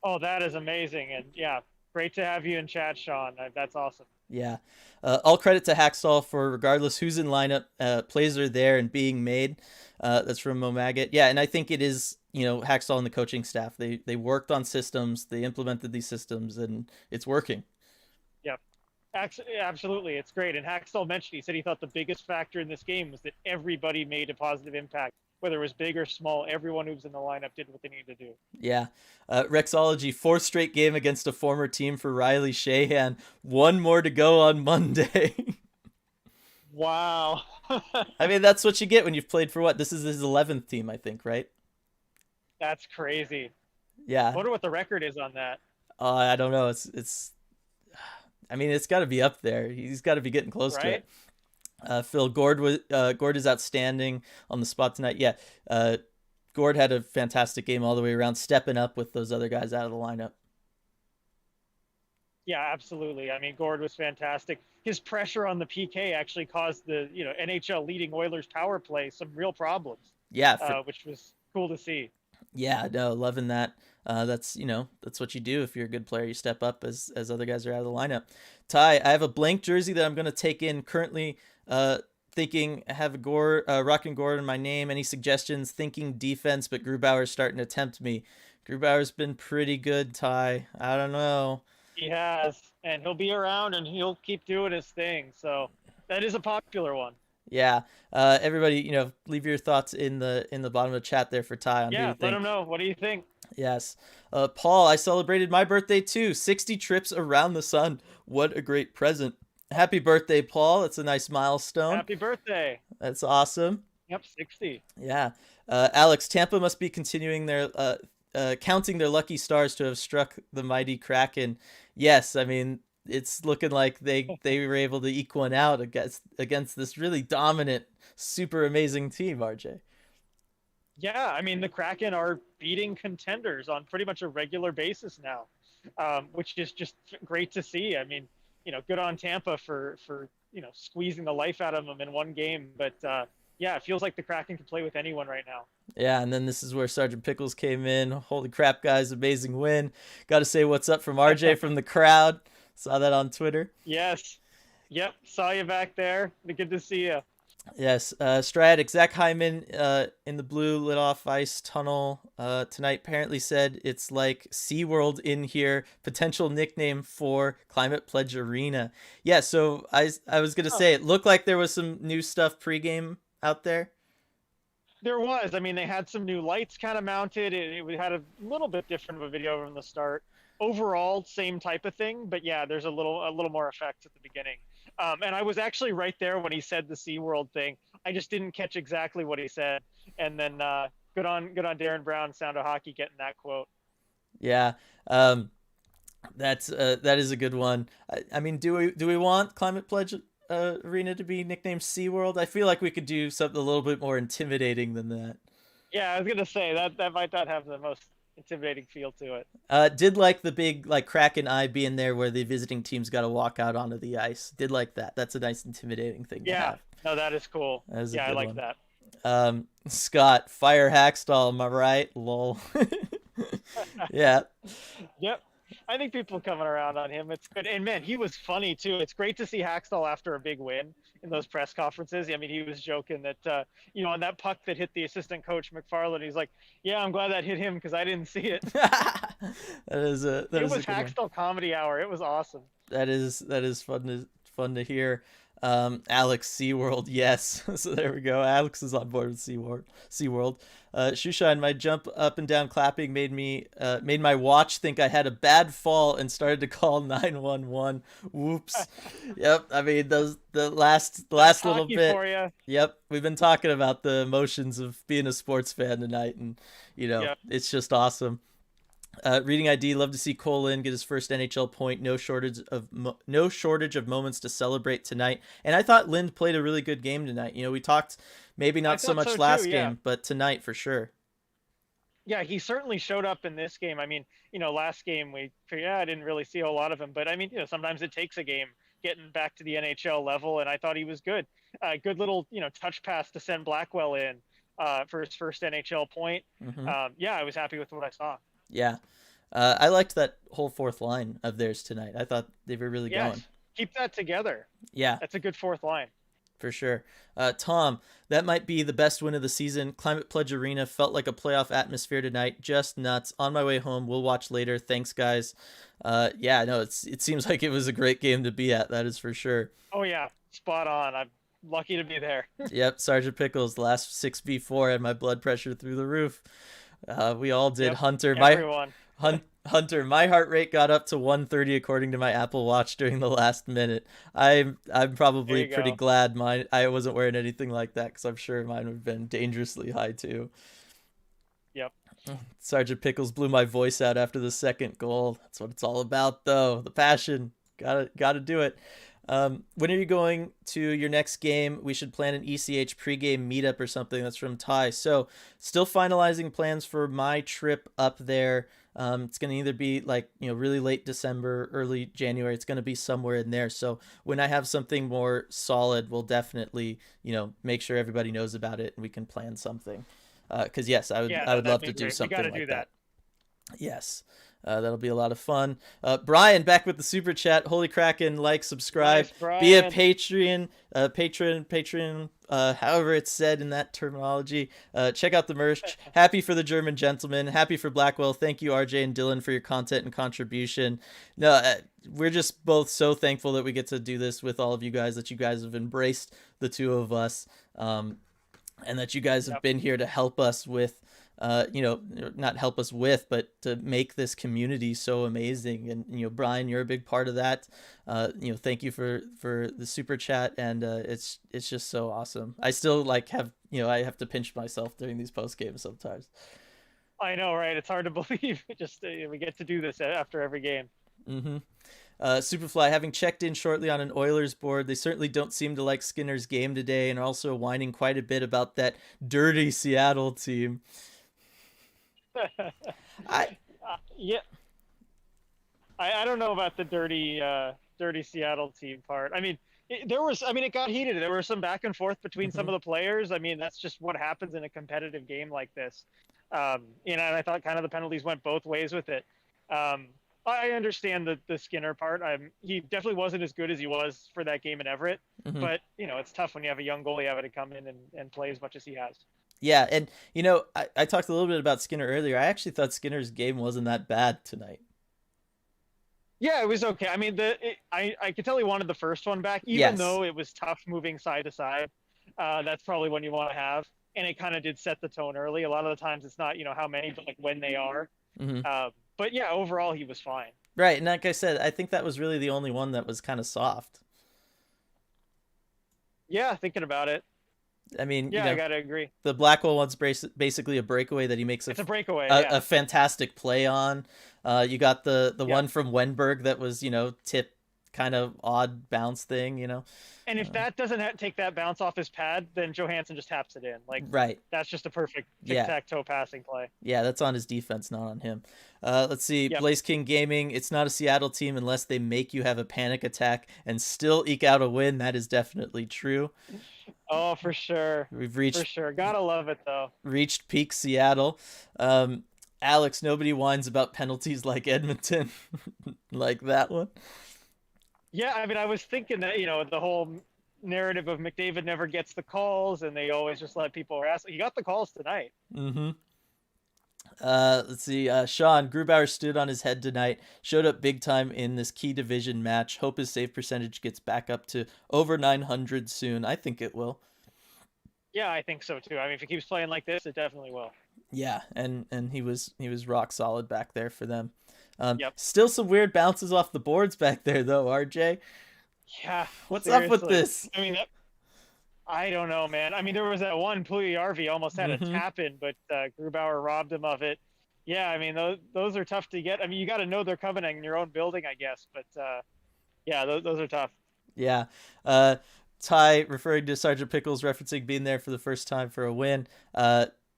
Oh, that is amazing. And yeah, great to have you in chat, Sean. That's awesome. Yeah. All credit to Hackstall for regardless who's in lineup, plays are there and being made. That's from Momagat. Yeah, and I think it is, Hackstall and the coaching staff. They worked on systems, they implemented these systems, and it's working. Yep. Absolutely. It's great. And Hackstall mentioned, he said he thought the biggest factor in this game was that everybody made a positive impact. Whether it was big or small, everyone who was in the lineup did what they needed to do. Yeah. Rexology, fourth straight game against a former team for Riley Shahan. One more to go on Monday. Wow. I mean, that's what you get when you've played for what? This is his 11th team, I think, right? That's crazy. Yeah. I wonder what the record is on that. I don't know. I mean, it's got to be up there. He's got to be getting close to it. Phil Gord is outstanding on the spot tonight. Yeah, Gord had a fantastic game all the way around, stepping up with those other guys out of the lineup. Yeah, absolutely. I mean, Gord was fantastic. His pressure on the PK actually caused the NHL leading Oilers power play some real problems. Yeah, which was cool to see. Yeah, no, loving that. That's what you do if you're a good player. You step up as other guys are out of the lineup. Ty, I have a blank jersey that I'm going to take in currently. Thinking I have a Rock and Gord in my name. Any suggestions? Thinking defense, but Grubauer's starting to tempt me. Grubauer's been pretty good, Ty. I don't know. He has, and he'll be around, and he'll keep doing his thing. So that is a popular one. Yeah. Everybody, leave your thoughts in the bottom of the chat there for Ty. Yeah, let him know. What do you think? Yes. Paul, I celebrated my birthday too. 60 trips around the sun. What a great present. Happy birthday, Paul. It's a nice milestone. Happy birthday. That's awesome. Yep, 60. Yeah. Alex, Tampa must be continuing their counting their lucky stars to have struck the mighty Kraken. Yes, I mean, it's looking like they were able to eke one out against this really dominant, super amazing team, RJ. Yeah, I mean, the Kraken are beating contenders on pretty much a regular basis now, which is just great to see. I mean, good on Tampa for squeezing the life out of them in one game. But yeah, it feels like the Kraken can play with anyone right now. Yeah, and then this is where Sergeant Pickles came in. Holy crap, guys, amazing win. Got to say what's up from RJ from the crowd. Saw that on Twitter. Yes. Yep, saw you back there. Good to see you. Yes, Stratic, Zach Hyman in the blue lit off ice tunnel tonight apparently said it's like SeaWorld in here, potential nickname for Climate Pledge Arena. Yeah, so I was going to say it looked like there was some new stuff pregame out there. There was. I mean, they had some new lights kind of mounted. It had a little bit different of a video from the start. Overall, same type of thing, but yeah, there's a little more effects at the beginning. And I was actually right there when he said the SeaWorld thing. I just didn't catch exactly what he said. And then good on Darren Brown, Sound of Hockey, getting that quote. Yeah, that is a good one. I mean, do we want Climate Pledge Arena to be nicknamed SeaWorld? I feel like we could do something a little bit more intimidating than that. Yeah, I was gonna say that might not have the most intimidating feel to it. Did like the big Kraken eye being there where the visiting team's got to walk out onto the ice. Did like that. That's a nice intimidating thing to have. No, that is cool. Yeah, I like that. Scott, fire Hackstall, am I right? Lol. Yeah. Yep. I think people coming around on him. It's good. And man, he was funny too. It's great to see Hackstall after a big win in those press conferences. I mean, he was joking that, on that puck that hit the assistant coach McFarland, he's like, yeah, I'm glad that hit him because I didn't see it. That was Hackstall comedy hour. It was awesome. That is fun to hear. Alex SeaWorld, yes. So there we go. Alex is on board with SeaWorld. SeaWorld. Shushan, my jump up and down clapping made my watch think I had a bad fall and started to call 911. Whoops. Yep. I mean, the That's last little hockey bit. for you. Yep. We've been talking about the emotions of being a sports fan tonight, and Yep. it's just awesome. Reading ID, love to see Cole Lynn get his first NHL point. No shortage of moments to celebrate tonight. And I thought Lind played a really good game tonight. We talked maybe I not so thought much so too. last Yeah. game, but tonight for sure. Yeah, he certainly showed up in this game. I mean, last game we figured, I didn't really see a lot of him, but I mean, sometimes it takes a game getting back to the NHL level, and I thought he was good. Good little, touch pass to send Blackwell in for his first NHL point. Hmm. Yeah, I was happy with what I saw. Yeah, I liked that whole fourth line of theirs tonight. I thought they were really going. Yes, keep that together. Yeah, That's a good fourth line. for sure. Tom, that might be the best win of the season. Climate Pledge Arena felt like a playoff atmosphere tonight. Just nuts. On my way home, we'll watch later. Thanks, guys. Yeah, no, it seems like it was a great game to be at. That is for sure. Oh yeah, spot on. I'm lucky to be there. Yep, Sergeant Pickles, the last 6v4 had my blood pressure through the roof. We all did. Yep, Hunter, everyone. Hunter, my heart rate got up to 130 according to my Apple Watch during the last minute. I'm There probably you pretty go. glad I wasn't wearing anything like that because I'm sure mine would have been dangerously high too. Yep. Sergeant Pickles blew my voice out after the second goal. That's what it's all about, though. The passion. Gotta do it. When are you going to your next game? We should plan an ECH pregame meetup or something. That's from Ty. So, still finalizing plans for my trip up there. It's going to either be like, really late December, early January. It's going to be somewhere in there. So, when I have something more solid, we'll definitely, make sure everybody knows about it and we can plan something. Because, yes, Yeah, I no, would that'd love be to do great. We got something to do like that. that. Yes. That'll be a lot of fun. Brian, back with the super chat. Holy Kraken, like, subscribe, Nice, be a Brian. patron, however it's said in that terminology. Check out the merch. Happy for the German gentleman. Happy for Blackwell. Thank you, RJ and Dylan, for your content and contribution. No, we're just both so thankful that we get to do this with all of you guys, that you guys have embraced the two of us, and that you guys have Yep. been here to help us with not help us with, but to make this community so amazing. And Brian, you're a big part of that. Thank you for the super chat, and it's just so awesome. I still I have to pinch myself during these post games sometimes. I know, right? It's hard to believe. Just we get to do this after every game. Mm-hmm. Superfly, having checked in shortly on an Oilers board, they certainly don't seem to like Skinner's game today, and are also whining quite a bit about that dirty Seattle team. I Yeah, I don't know about the dirty Seattle team part. I mean, it got heated. There was some back and forth between some Mhm. of the players. I mean, that's just what happens in a competitive game like this. And I thought kind of the penalties went both ways with it. I understand the Skinner part. He definitely wasn't as good as he was for that game in Everett, Mhm. but it's tough when you have a young goalie having to come in and play as much as he has. Yeah, and I talked a little bit about Skinner earlier. I actually thought Skinner's game wasn't that bad tonight. Yeah, it was okay. I mean, I could tell he wanted the first one back, even Yes. though it was tough moving side to side. That's probably one you want to have, and it kind of did set the tone early. A lot of the times, it's not how many, but like when they are. Hmm. But yeah, overall, he was fine. Right, and like I said, I think that was really the only one that was kind of soft. Yeah, thinking about it. I mean, Yeah, I gotta agree. the Blackwell one's basically a breakaway that he makes It's a breakaway. a Yeah, fantastic play on. You got the yeah. one from Wenberg that was tip, kind of odd bounce thing. And if Uh, that doesn't take that bounce off his pad, then Johansson just taps it in. Like right. that's just a perfect tic Yeah. tac toe passing play. Yeah, that's on his defense, not on him. Let's see. Yep. Blaze King Gaming. It's not a Seattle team unless they make you have a panic attack and still eke out a win. That is definitely true. Oh, for sure. We've For sure. Gotta love it though. reached peak Seattle. Alex, nobody whines about penalties like Edmonton, like that one. Yeah, I mean, I was thinking that the whole narrative of McDavid never gets the calls, and they always just let people harass. He got the calls tonight. Mm-hmm. Let's see. Sean Grubauer stood on his head tonight. Showed up big time in this key division match. Hope his save percentage gets back up to over 900 soon. I think it will. Yeah, I think so too. I mean, if he keeps playing like this, it definitely will. Yeah, and he was rock solid back there for them. Yep. Still some weird bounces off the boards back there though. RJ, Yeah. what's up with Seriously. this? I mean, I don't know, man. I mean, there was that one Pugliarvi almost had a Mm-hmm. tap in, but Grubauer robbed him of it. Yeah, I mean, those are tough to get. I mean, you got to know they're coming in your own building, I guess. But yeah, those are tough. Yeah. Ty referring to Sergeant Pickles referencing being there for the first time for a win.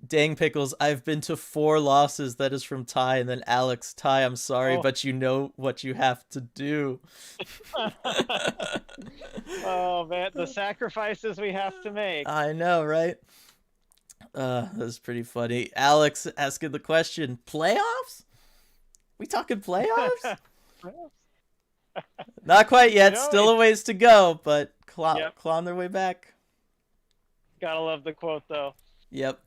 Dang Pickles, I've been to 4 losses. That is from Ty. And then Alex, Ty, I'm sorry, Oh, but you know what you have to do. oh man, the sacrifices we have to make. I know, right? That's pretty funny. Alex asking the question, playoffs? We talking playoffs? Not quite You yet. know, Still a ways to go, but yep. clawing their way back. Gotta love the quote though. Yep.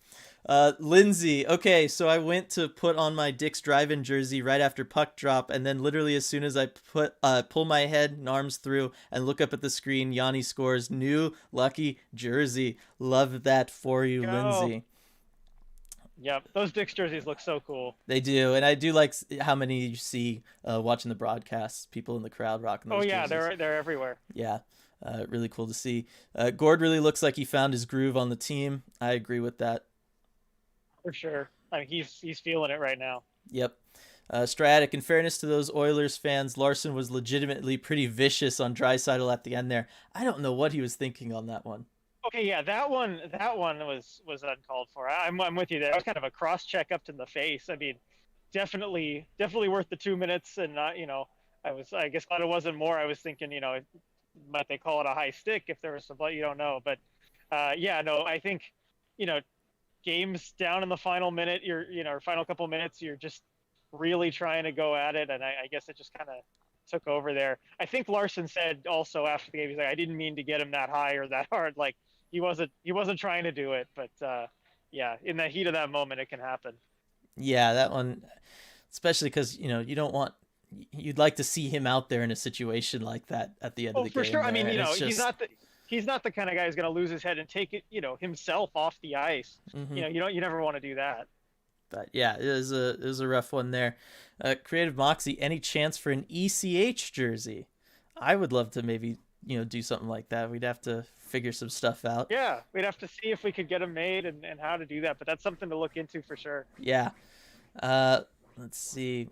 Lindsay, okay, so I went to put on my Dick's Drive-In jersey right after puck drop, and then literally as soon as I pull my head and arms through and look up at the screen, Yanni scores new lucky jersey. Love that for you, Go. Lindsay. Yep, those Dick's jerseys look so cool. They do, and I do like how many you see watching the broadcasts. People in the crowd rocking Oh those yeah, jerseys. they're everywhere. Yeah, really cool to see. Gord really looks like he found his groove on the team. I agree with that. For sure. I mean, he's feeling it right now. Yep. Stratic, in fairness to those Oilers fans, Larson was legitimately pretty vicious on Draisaitl at the end there. I don't know what he was thinking on that one. Okay, yeah, that one was uncalled for. I'm with you there. That was kind of a cross check up to the face. I mean, definitely worth the 2 minutes, and not I guess glad it wasn't more. I was thinking might they call it a high stick if there was some blood, you don't know, but yeah, no, I think you know games down in the final minute, or final couple minutes, you're just really trying to go at it, and I guess it just kind of took over there. I think Larson said also after the game, he's like, I didn't mean to get him that high or that hard. Like he wasn't trying to do it, but yeah, in the heat of that moment, it can happen. Yeah, that one, especially because you don't want, you'd like to see him out there in a situation like that at the end of Oh, the for game sure. I there, mean, and it's he's just. not the kind of guy who's going to lose his head and take it, himself off the ice. Mhm. You never want to do that. But yeah, it was a rough one there. Creative Moxie, any chance for an ECH jersey? I would love to maybe do something like that. We'd have to figure some stuff out. Yeah, we'd have to see if we could get them made and how to do that, but that's something to look into for sure. Yeah. Let's see.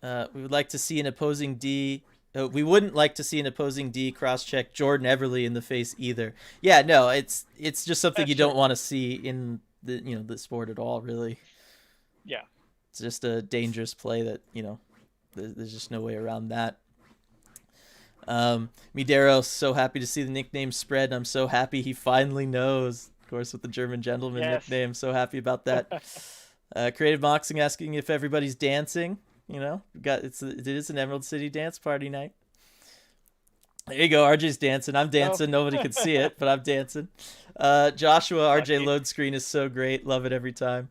We would like to see an opposing D. We wouldn't like to see an opposing D cross-check Jordan Everly in the face either. Yeah, no, it's just something That's you true. don't want to see in the sport at all. Really, Yeah. it's just a dangerous play that there's just no way around that. Midero, so happy to see the nickname spread. I'm so happy he finally knows. Of course, with the German gentleman Yes. nickname, so happy about that. Creative Boxing asking if everybody's dancing. It is an Emerald City dance party night. There you go. RJ's dancing. I'm Oh. dancing. Nobody can see it, but I'm dancing. Joshua, RJ Lucky. load screen is so great. Love it every time.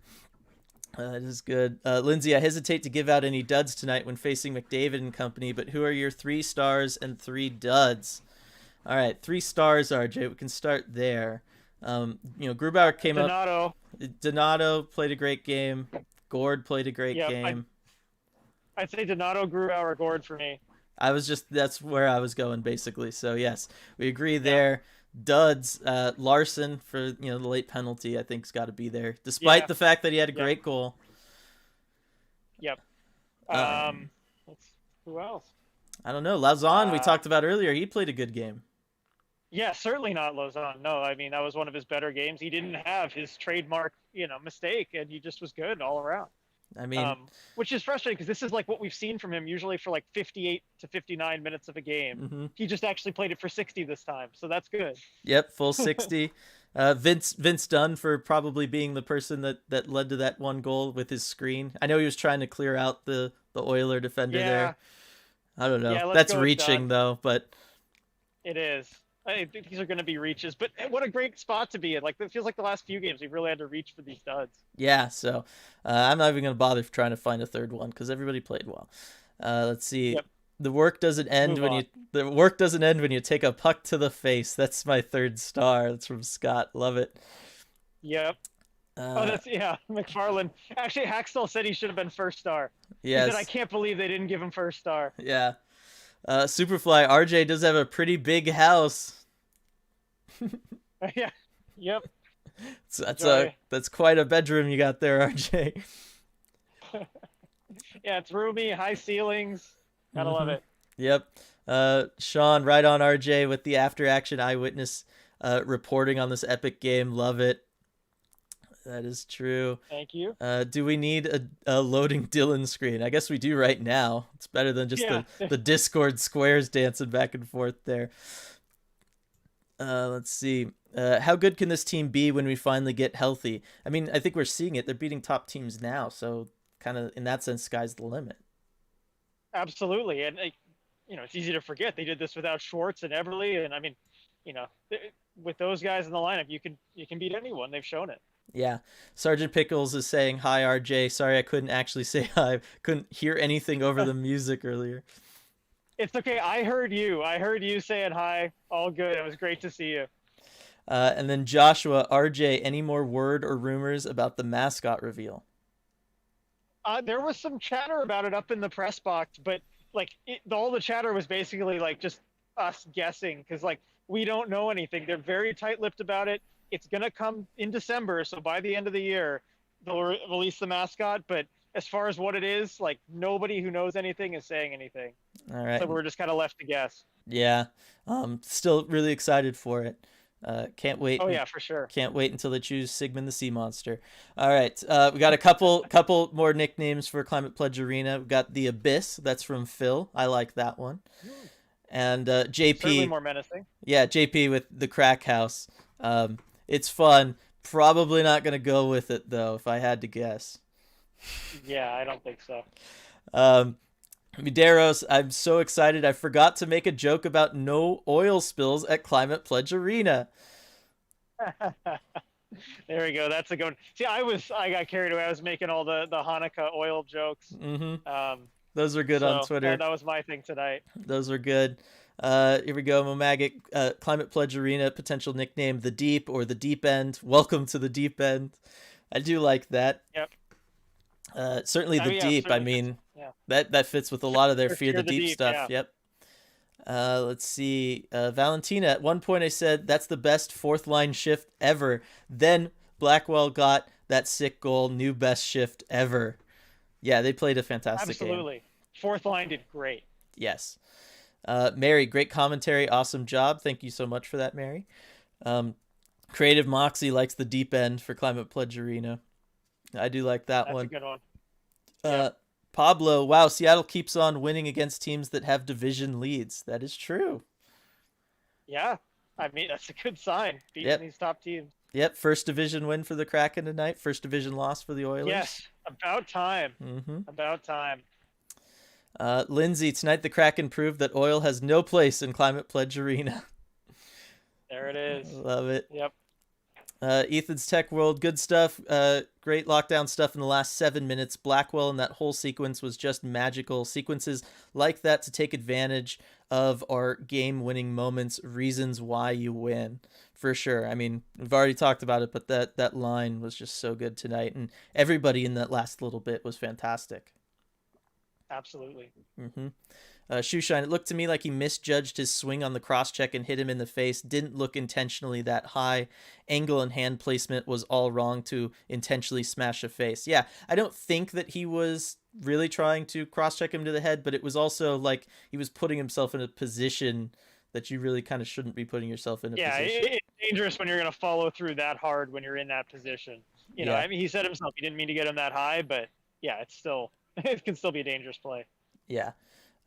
It is good. Lindsay, I hesitate to give out any duds tonight when facing McDavid and company, but who are your 3 stars and 3 duds? All right, 3 stars, RJ. We can start there. Grubauer came up. Donato. Donato played a great game. Gord played a great Yeah, game. I'd say Donato, Grubauer, Gord for me. That's where I was going basically. So yes, we agree Yeah. there. Duds, Larson for the late penalty I think's got to be there, despite Yeah. the fact that he had a Yep. great goal. Yep. Um, Who else? I don't know. Lauzon, we Uh, talked about earlier. He played a good game. yeah, certainly not Lausanne. No, I mean that was one of his better games. He didn't have his trademark, mistake, and he just was good all around. I mean, Which is frustrating because this is like what we've seen from him usually for like 58 to 59 minutes of a game. hmm He just actually played it for 60 this time, so that's good. yep, full 60. Vince Dunn for probably being the person that led to that one goal with his screen. I know he was trying to clear out the Oiler defender Yeah, there. I don't know. yeah. Let's That's go with reaching Dunn. though, but It is. I think these are going to be reaches, but what a great spot to be in. Like, it feels like the last few games we've really had to reach for these duds. Yeah, so I'm not even going to bother trying to find a third one because everybody played well. Let's see. Yep. The work doesn't Let's end move when on. you the work doesn't end when you take a puck to the face. That's my third star. That's from Scott. Love it. Yep. Oh, Uh, that's yeah. McFarland. Actually, Hackstall said he should have been first star. He said, "I yes. can't believe they didn't give him first star." Yeah. Superfly RJ does have a pretty big house. Yeah. Yep. That's Enjoy. that's quite a bedroom you got there, RJ. Yeah, it's roomy, high ceilings. Gotta love hmm it. Yep. Sean, right on RJ with the after action eyewitness reporting on this epic game. Love it. That is true. Thank you. Do we need a loading Dylan screen? I guess we do right now. It's better than just Yeah. the Discord squares dancing back and forth there. Let's see. How good can this team be when we finally get healthy? I mean, I think we're seeing it. They're beating top teams now, so kind of in that sense, sky's the limit. Absolutely. And it's easy to forget they did this without Schwartz and Everly, and I mean, you know, with those guys in the lineup, you can beat anyone. They've shown it. Yeah. Sergeant Pickles is saying hi, RJ. Sorry, I couldn't actually say hi. Couldn't hear anything over the music earlier. It's okay. I heard you. I heard you saying hi. All good. It was great to see you. And then Joshua, RJ, any more word or rumors about the mascot reveal? There was some chatter about it up in the press box, but like all the chatter was basically like just us guessing because like we don't know anything. They're very tight-lipped about it. It's gonna come in December, so by the end of the year they'll release the mascot. But as far as what it is, like nobody who knows anything is saying anything. All right. So we're just kind of left to guess. Yeah. Still really excited for it. Can't wait. Oh yeah, for sure. Can't wait until they choose Sigmund the Sea Monster. All right. We got a couple more nicknames for Climate Pledge Arena. We've got the Abyss. That's from Phil. I like that one. And Certainly JP. more menacing. Yeah, JP with the Crack House. It's fun. Probably not gonna go with it though, if I had to guess. Yeah, I don't think so. Um, Mideros, I'm so excited. I forgot to make a joke about no oil spills at Climate Pledge Arena. There we go. That's a good one. See, I got carried away. I was making all the Hanukkah oil jokes. Those are good on Twitter. That was my thing tonight. Those are good. Here we go, Momagic. Climate Pledge Arena, potential nickname The Deep or The Deep End. Welcome to the Deep End. I do like that. Yep. Certainly the Deep. I mean, that fits with a lot of their Fear the Deep stuff. Yeah. Yep. Let's see. Valentina, at one point I said, that's the best fourth line shift ever. Then Blackwell got that sick goal, new best shift ever. Yeah, they played a fantastic game. Absolutely. Fourth line did great. Yes. Mary, great commentary. Awesome job. Thank you so much for that, Mary. Creative Moxie likes the deep end for Climate Pledge Arena. I do like that one. That's a good one. Pablo, wow, Seattle keeps on winning against teams that have division leads. That is true. Yeah. I mean, that's a good sign. Beating these top teams. Yep, first division win for the Kraken tonight. First division loss for the Oilers. Yes, about time. Mm-hmm. About time. Lindsay, tonight the Kraken proved that oil has no place in Climate Pledge Arena. There it is. Love it. Yep. Ethan's Tech World, good stuff. Great lockdown stuff in the last 7 minutes. Blackwell and that whole sequence was just magical. Sequences like that to take advantage of our game-winning moments, reasons why you win, for sure. I mean, we've already talked about it, but that line was just so good tonight, and everybody in that last little bit was fantastic. Absolutely. Mm-hmm. Shoeshine, it looked to me like he misjudged his swing on the cross-check and hit him in the face. Didn't look intentionally that high. Angle and hand placement was all wrong to intentionally smash a face. Yeah, I don't think that he was really trying to cross-check him to the head, but it was also like he was putting himself in a position that you really kind of shouldn't be putting yourself in a position. Yeah, it's dangerous when you're going to follow through that hard when you're in that position. You know, I mean, he said himself he didn't mean to get him that high, but yeah, it's still it can still be a dangerous play. Yeah.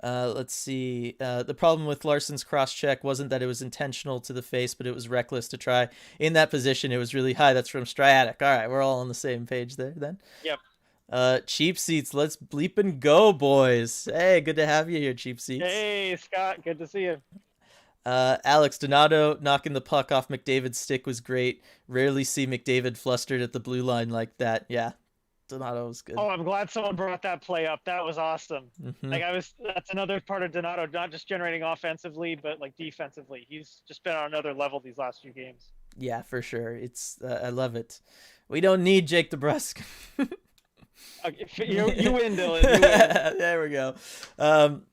Let's see. The problem with Larson's cross-check wasn't that it was intentional to the face, but it was reckless to try. In that position, it was really high. That's from Striatic. All right, we're all on the same page there then. Yep. Cheap Seats, let's bleep and go, boys. Hey, good to have you here, Cheap Seats. Hey, Scott, good to see you. Alex Donato knocking the puck off McDavid's stick was great. Rarely see McDavid flustered at the blue line like that. Yeah, Donato was good. Oh, I'm glad someone brought that play up. That was awesome. Hmm. Like that's another part of Donato, not just generating offensively, but like defensively. He's just been on another level these last few games. Yeah, for sure. It's I love it. We don't need Jake DeBrusk. Okay, you win, Dylan. You win. There we go. Um,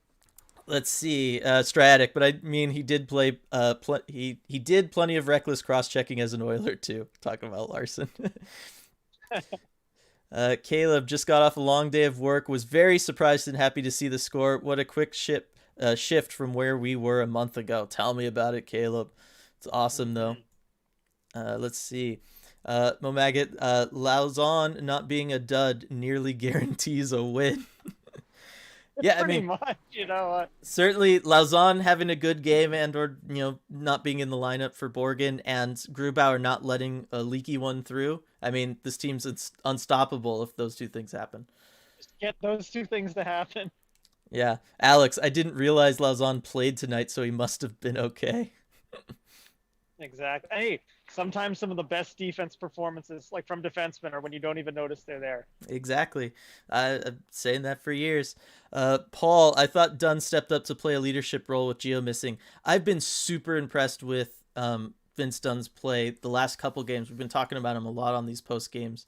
let's see, Stratic, but I mean he did play. He did plenty of reckless cross checking as an Oiler too. Talking about Larson. Caleb just got off a long day of work. Was very surprised and happy to see the score. What a quick shift from where we were a month ago. Tell me about it, Caleb. It's awesome though. Let's see. Momagat, Lauzon not being a dud nearly guarantees a win. Yeah, I Pretty mean, much, you know what? certainly Lauzon having a good game and or not being in the lineup for Borgen and Grubauer not letting a leaky one through. I mean, this team's unstoppable if those two things happen. Just get those two things to happen. Yeah, Alex, I didn't realize Lauzon played tonight, so he must have been okay. Exactly. Hey, sometimes some of the best defense performances, like from defensemen, are when you don't even notice they're there. Exactly. I'm saying that for years. Paul, I thought Dunn stepped up to play a leadership role with Geo missing. I've been super impressed with Vince Dunn's play the last couple games. We've been talking about him a lot on these post games.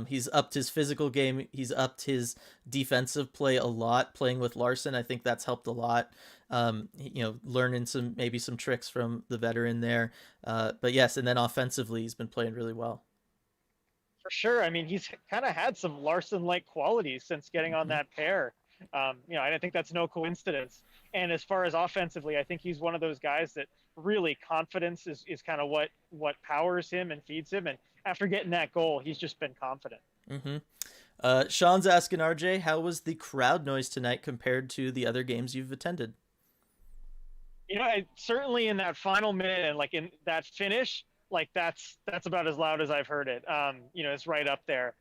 He's upped his physical game. He's upped his defensive play a lot. Playing with Larson, I think that's helped a lot. Learning maybe some tricks from the veteran there. But yes, and then offensively, he's been playing really well. For sure. I mean, he's kind of had some Larson-like qualities since getting on Mm-hmm. that pair. I think that's no coincidence. And as far as offensively, I think he's one of those guys that really confidence is kind of what powers him and feeds him. And after getting that goal, he's just been confident. Mm-hmm. Sean's asking RJ, how was the crowd noise tonight compared to the other games you've attended? Certainly in that final minute and like in that finish, like that's about as loud as I've heard it. It's right up there.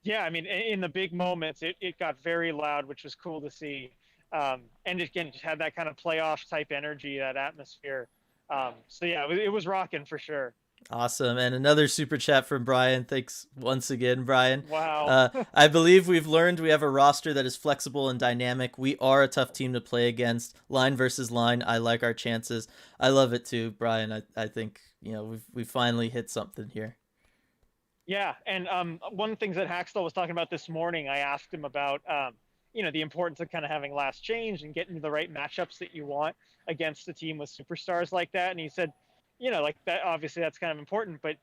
Yeah, I mean, in the big moments, it got very loud, which was cool to see. And again, it just had that kind of playoff type energy, that atmosphere. So yeah, it was rocking for sure. Awesome. And another super chat from Brian. Thanks once again, Brian. Wow. I believe we've learned we have a roster that is flexible and dynamic. We are a tough team to play against. Line versus line. I like our chances. I love it too, Brian. I think, we finally hit something here. Yeah, and one of the things that Haxtell was talking about this morning, I asked him about, the importance of kind of having last change and getting the right matchups that you want against a team with superstars like that. And he said, like that, obviously that's kind of important, but,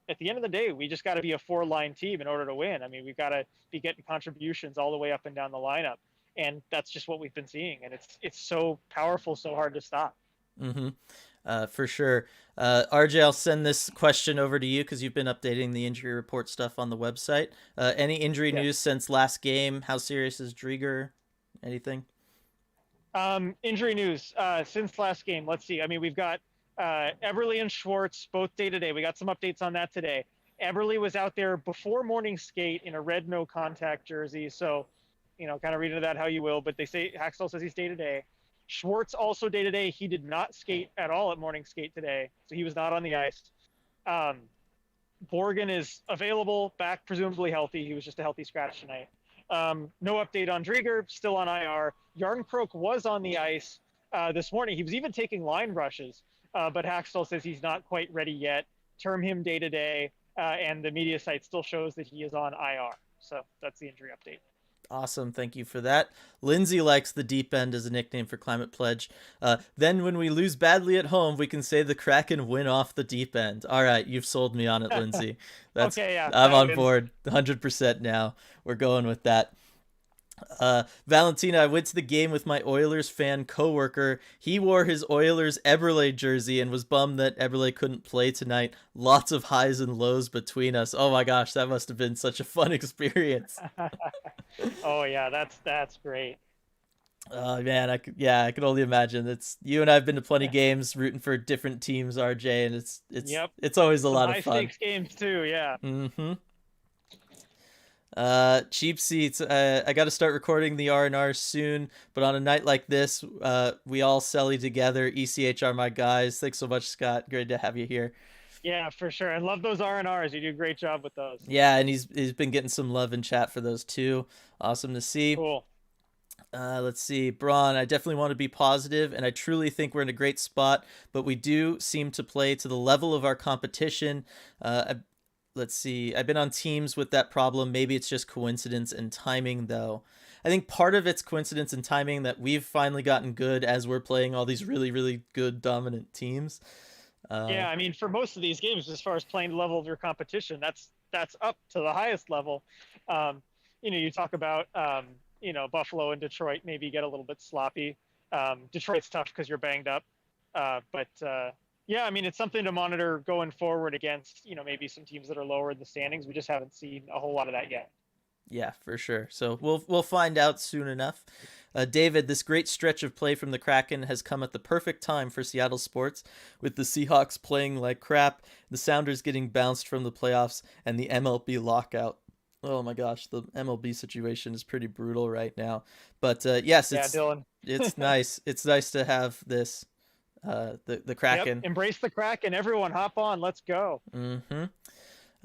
at the end of the day, we just got to be a 4-line team in order to win. I mean, we've got to be getting contributions all the way up and down the lineup. And that's just what we've been seeing. And it's so powerful, so hard to stop. Mm-hmm. For sure. RJ, I'll send this question over to you because you've been updating the injury report stuff on the website. Any injury news since last game? How serious is Drieger? Anything? Injury news since last game. Let's see. I mean, we've got Eberle and Schwartz both day to day. We got some updates on that today. Eberle was out there before morning skate in a red no contact jersey. So, kind of read into that how you will. But they say Haxtell says he's day to day. Schwartz also day to day. He did not skate at all at morning skate today, so he was not on the ice. Borgen is available, back presumably healthy. He was just a healthy scratch tonight. No update on Drieger, still on IR. Yarncroke was on the ice this morning. He was even taking line rushes, but Haxtell says he's not quite ready yet. Term him day to day, and the media site still shows that he is on IR. So that's the injury update. Awesome. Thank you for that. Lindsay likes the deep end as a nickname for Climate Pledge. Then when we lose badly at home, we can say the Kraken win off the deep end. All right. You've sold me on it, Lindsay. That's Okay, yeah, I'm on board 100% now. We're going with that. Valentina, I went to the game with my Oilers fan coworker. He wore his Oilers Eberle jersey and was bummed that Eberle couldn't play tonight. Lots of highs and lows between us. Oh my gosh, that must have been such a fun experience. Oh yeah, that's great. Oh man, I could only imagine. It's you and I've been to plenty games rooting for different teams, RJ, and it's always a lot of fun. High stakes games too, yeah. Mm-hmm. Cheap seats. I got to start recording the R&R soon, but on a night like this, we all selly together. ECH are my guys. Thanks so much, Scott. Great to have you here. Yeah, for sure. I love those R&Rs. You do a great job with those. Yeah, and he's been getting some love in chat for those too. Awesome to see. Cool. Let's see, Braun. I definitely want to be positive, and I truly think we're in a great spot. But we do seem to play to the level of our competition. Let's see. I've been on teams with that problem. Maybe it's just coincidence and timing, though. I think part of it's coincidence and timing that we've finally gotten good as we're playing all these really, really good dominant teams. Yeah, I mean, for most of these games, as far as playing the level of your competition, that's up to the highest level. You talk about Buffalo and Detroit maybe get a little bit sloppy. Detroit's tough because you're banged up, but yeah, I mean, it's something to monitor going forward against maybe some teams that are lower in the standings. We just haven't seen a whole lot of that yet. Yeah, for sure. So we'll find out soon enough. David, this great stretch of play from the Kraken has come at the perfect time for Seattle sports, with the Seahawks playing like crap, the Sounders getting bounced from the playoffs, and the MLB lockout. Oh my gosh, the MLB situation is pretty brutal right now. But yes, Yeah, Dylan. it's nice. It's nice to have this. The Kraken. Yep. Embrace the Kraken. Everyone, hop on. Let's go. Mm-hmm.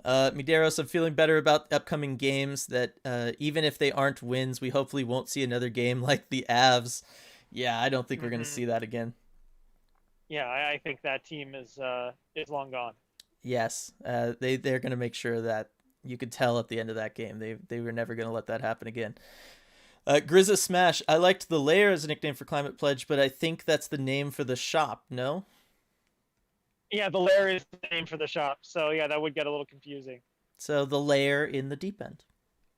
Medeiros, I'm feeling better about upcoming games that even if they aren't wins, we hopefully won't see another game like the Avs. Yeah, I don't think we're going to see that again. Yeah, I think that team is long gone. Yes, they're going to make sure that you could tell at the end of that game they were never going to let that happen again. Grizza Smash, I liked the Lair as a nickname for Climate Pledge, but I think that's the name for the shop, no? Yeah, the Lair is the name for the shop, so yeah, that would get a little confusing. So the Lair in the deep end.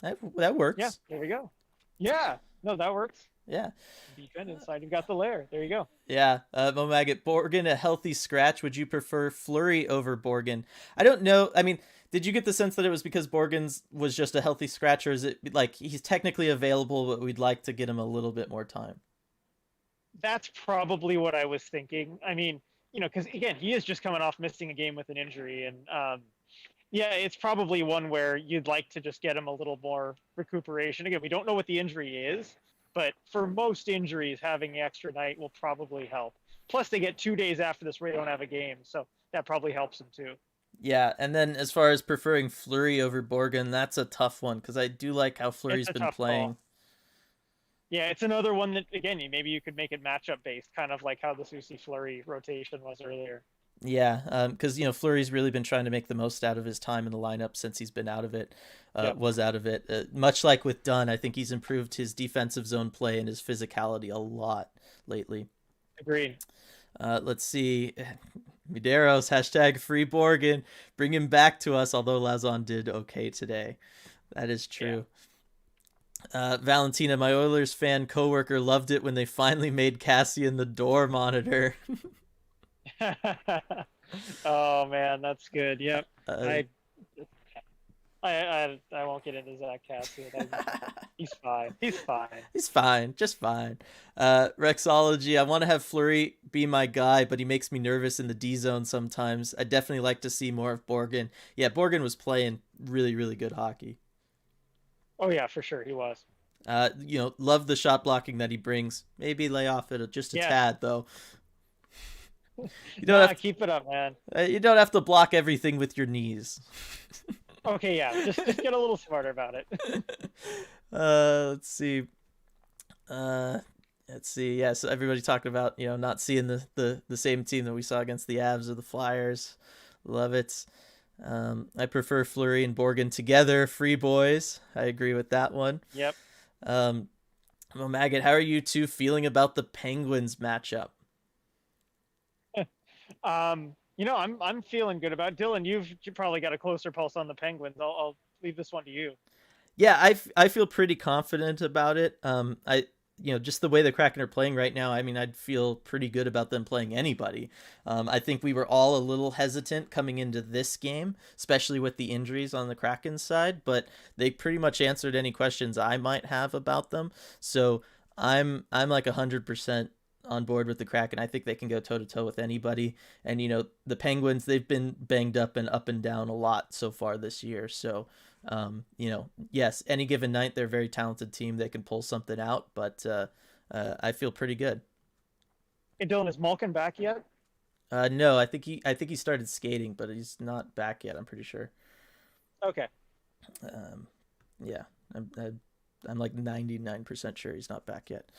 That works. Yeah, there we go. Yeah, no, that works. Yeah. Deep end inside, you've got the Lair. There you go. Yeah. Momagat, Borgen, a healthy scratch. Would you prefer Flurry over Borgen? I don't know. I mean, did you get the sense that it was because Borgen's was just a healthy scratch, or is it like he's technically available, but we'd like to get him a little bit more time? That's probably what I was thinking. I mean, because again, he is just coming off missing a game with an injury, and yeah, it's probably one where you'd like to just get him a little more recuperation. Again, we don't know what the injury is, but for most injuries, having the extra night will probably help. Plus, they get 2 days after this where they don't have a game, so that probably helps him too. Yeah, and then as far as preferring Flurry over Borgen, that's a tough one because I do like how Flurry's been playing. Call. Yeah, it's another one that, again, maybe you could make it matchup based, kind of like how the Susie Flurry rotation was earlier. Yeah, because Fleury's really been trying to make the most out of his time in the lineup since he's been out of it. Was out of it. Much like with Dunn, I think he's improved his defensive zone play and his physicality a lot lately. Agreed. Let's see. Medeiros, hashtag free Borgen. Bring him back to us, although Lazon did okay today. That is true. Yeah. Valentina, my Oilers fan coworker, loved it when they finally made Cassian the door monitor. Oh man, that's good. Yep. I won't get into Zach Cassian. He's fine. He's fine. He's fine. Just fine. Rexology, I want to have Fleury be my guy, but he makes me nervous in the D zone sometimes. I definitely like to see more of Borgen. Yeah, Borgen was playing really, really good hockey. Oh yeah, for sure he was. Love the shot blocking that he brings. Maybe lay off it just a tad though. You don't have to keep it up, man. You don't have to block everything with your knees. Okay, yeah, just get a little smarter about it. Let's see. Yeah, so everybody talked about not seeing the same team that we saw against the Avs or the Flyers. Love it. I prefer Fleury and Borgen together. Free boys. I agree with that one. Yep. Maggot, how are you two feeling about the Penguins matchup? I'm feeling good about it. Dylan. You probably got a closer pulse on the Penguins. I'll leave this one to you. Yeah, I feel pretty confident about it. Just the way the Kraken are playing right now, I mean, I'd feel pretty good about them playing anybody. I think we were all a little hesitant coming into this game, especially with the injuries on the Kraken side, but they pretty much answered any questions I might have about them. So I'm like 100% on board with the Kraken. I think they can go toe to toe with anybody. And the Penguins, they've been banged up and down a lot so far this year. So yes, any given night they're a very talented team. They can pull something out, but I feel pretty good. Hey, Dylan, is Malkin back yet? No, I think he started skating, but he's not back yet. I'm pretty sure. Okay. Um, yeah, I'm like 99% sure he's not back yet.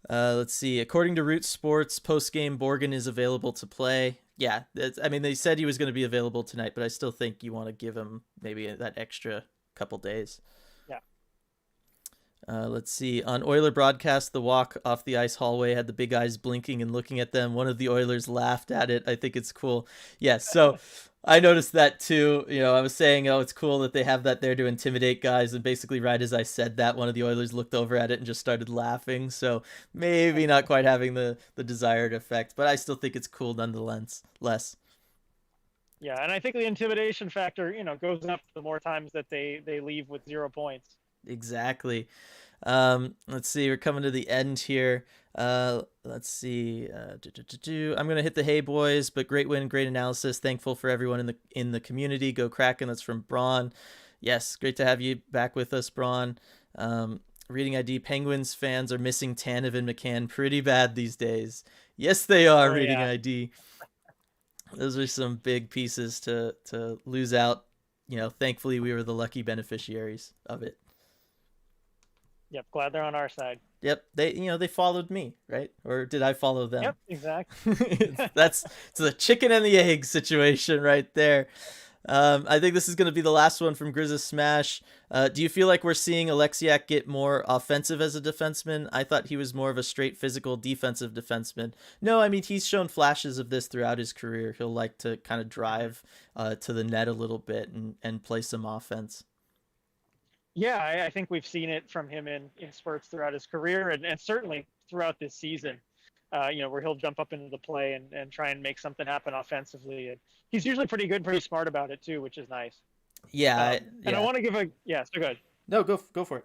Let's see. According to Root Sports, post game Borgen is available to play. Yeah, I mean they said he was going to be available tonight, but I still think you want to give him maybe that extra couple days. Yeah. Let's see. On Oiler broadcast, the walk off the ice hallway had the big eyes blinking and looking at them. One of the Oilers laughed at it. I think it's cool. Yes, so I noticed that too. I was saying, oh, it's cool that they have that there to intimidate guys. And basically, right as I said that, one of the Oilers looked over at it and just started laughing. So maybe not quite having the desired effect, but I still think it's cool nonetheless. Yeah, and I think the intimidation factor, goes up the more times that they leave with 0 points. Exactly. Let's see. We're coming to the end here. Let's see. I'm gonna hit the hey boys, but great win, great analysis. Thankful for everyone in the community. Go Kraken. That's from Braun. Yes, great to have you back with us, Braun. Reading ID. Penguins fans are missing Tanev and McCann pretty bad these days. Yes, they are. Oh, Reading yeah. ID. Those are some big pieces to lose out. Thankfully we were the lucky beneficiaries of it. Yep, glad they're on our side. Yep, they followed me, right? Or did I follow them? Yep, exactly. It's the chicken and the egg situation right there. I think this is going to be the last one from Grizza Smash. Do you feel like we're seeing Alexiak get more offensive as a defenseman? I thought he was more of a straight physical defensive defenseman. No, I mean, he's shown flashes of this throughout his career. He'll like to kind of drive to the net a little bit and play some offense. Yeah, I think we've seen it from him in spurts throughout his career and certainly throughout this season. Where he'll jump up into the play and try and make something happen offensively. And he's usually pretty good, pretty smart about it too, which is nice. Yeah, and I want to give so good. No, go for it.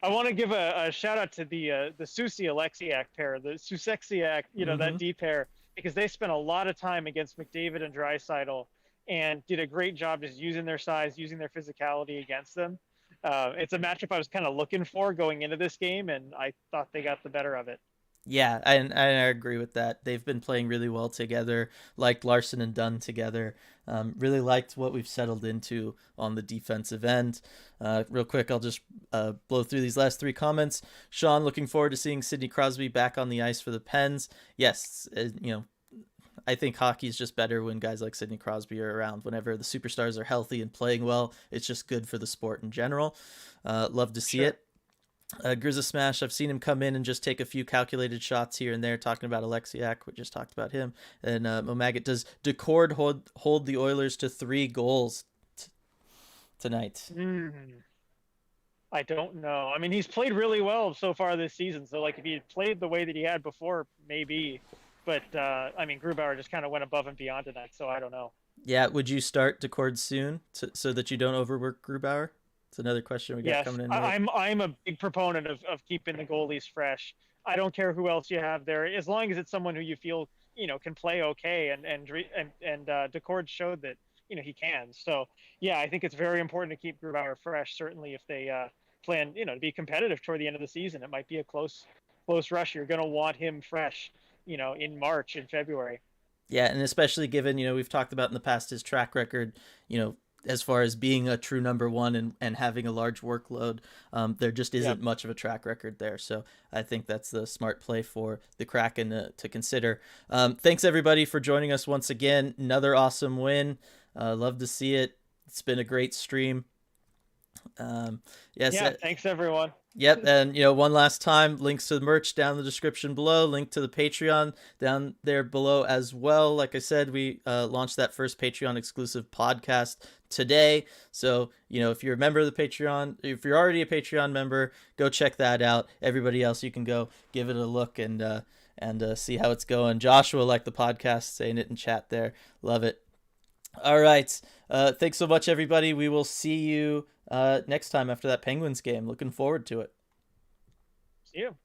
I want to give a shout out to the Susi Alexiak pair, the Susexiak, that D pair, because they spent a lot of time against McDavid and Draisaitl and did a great job just using their size, using their physicality against them. It's a matchup I was kind of looking for going into this game, and I thought they got the better of it. Yeah, and I agree with that. They've been playing really well together, liked Larson and Dunn together. Really liked what we've settled into on the defensive end. Real quick, I'll just blow through these last three comments. Sean, looking forward to seeing Sidney Crosby back on the ice for the Pens. Yes, I think hockey is just better when guys like Sidney Crosby are around. Whenever the superstars are healthy and playing well, it's just good for the sport in general. Love to see it. Grizza Smash, I've seen him come in and just take a few calculated shots here and there, talking about Alexiak. We just talked about him. And Momagat, does Decord hold the Oilers to 3 goals tonight? I don't know. I mean, he's played really well so far this season. So, if he had played the way that he had before, maybe. But, Grubauer just kind of went above and beyond tonight, so I don't know. Yeah, would you start Decord soon so that you don't overwork Grubauer? It's another question we got coming in. I'm a big proponent of keeping the goalies fresh. I don't care who else you have there, as long as it's someone who you feel can play okay. And Decord showed that he can. So yeah, I think it's very important to keep Grubauer fresh. Certainly, if they plan to be competitive toward the end of the season, it might be a close rush. You're going to want him fresh, in March and February. Yeah, and especially given we've talked about in the past his track record, as far as being a true number one and having a large workload, there just isn't much of a track record there. So I think that's the smart play for the Kraken to consider. Thanks, everybody, for joining us once again. Another awesome win. Love to see it. It's been a great stream. Thanks, everyone. Yep, and one last time, links to the merch down in the description below, link to the Patreon down there below as well. Like I said, we launched that first Patreon exclusive podcast today. So, if you're a member of the Patreon, if you're already a Patreon member, go check that out. Everybody else, you can go give it a look and see how it's going. Joshua liked the podcast, saying it in chat there. Love it. All right. Thanks so much, everybody. We will see you next time after that Penguins game. Looking forward to it. See you.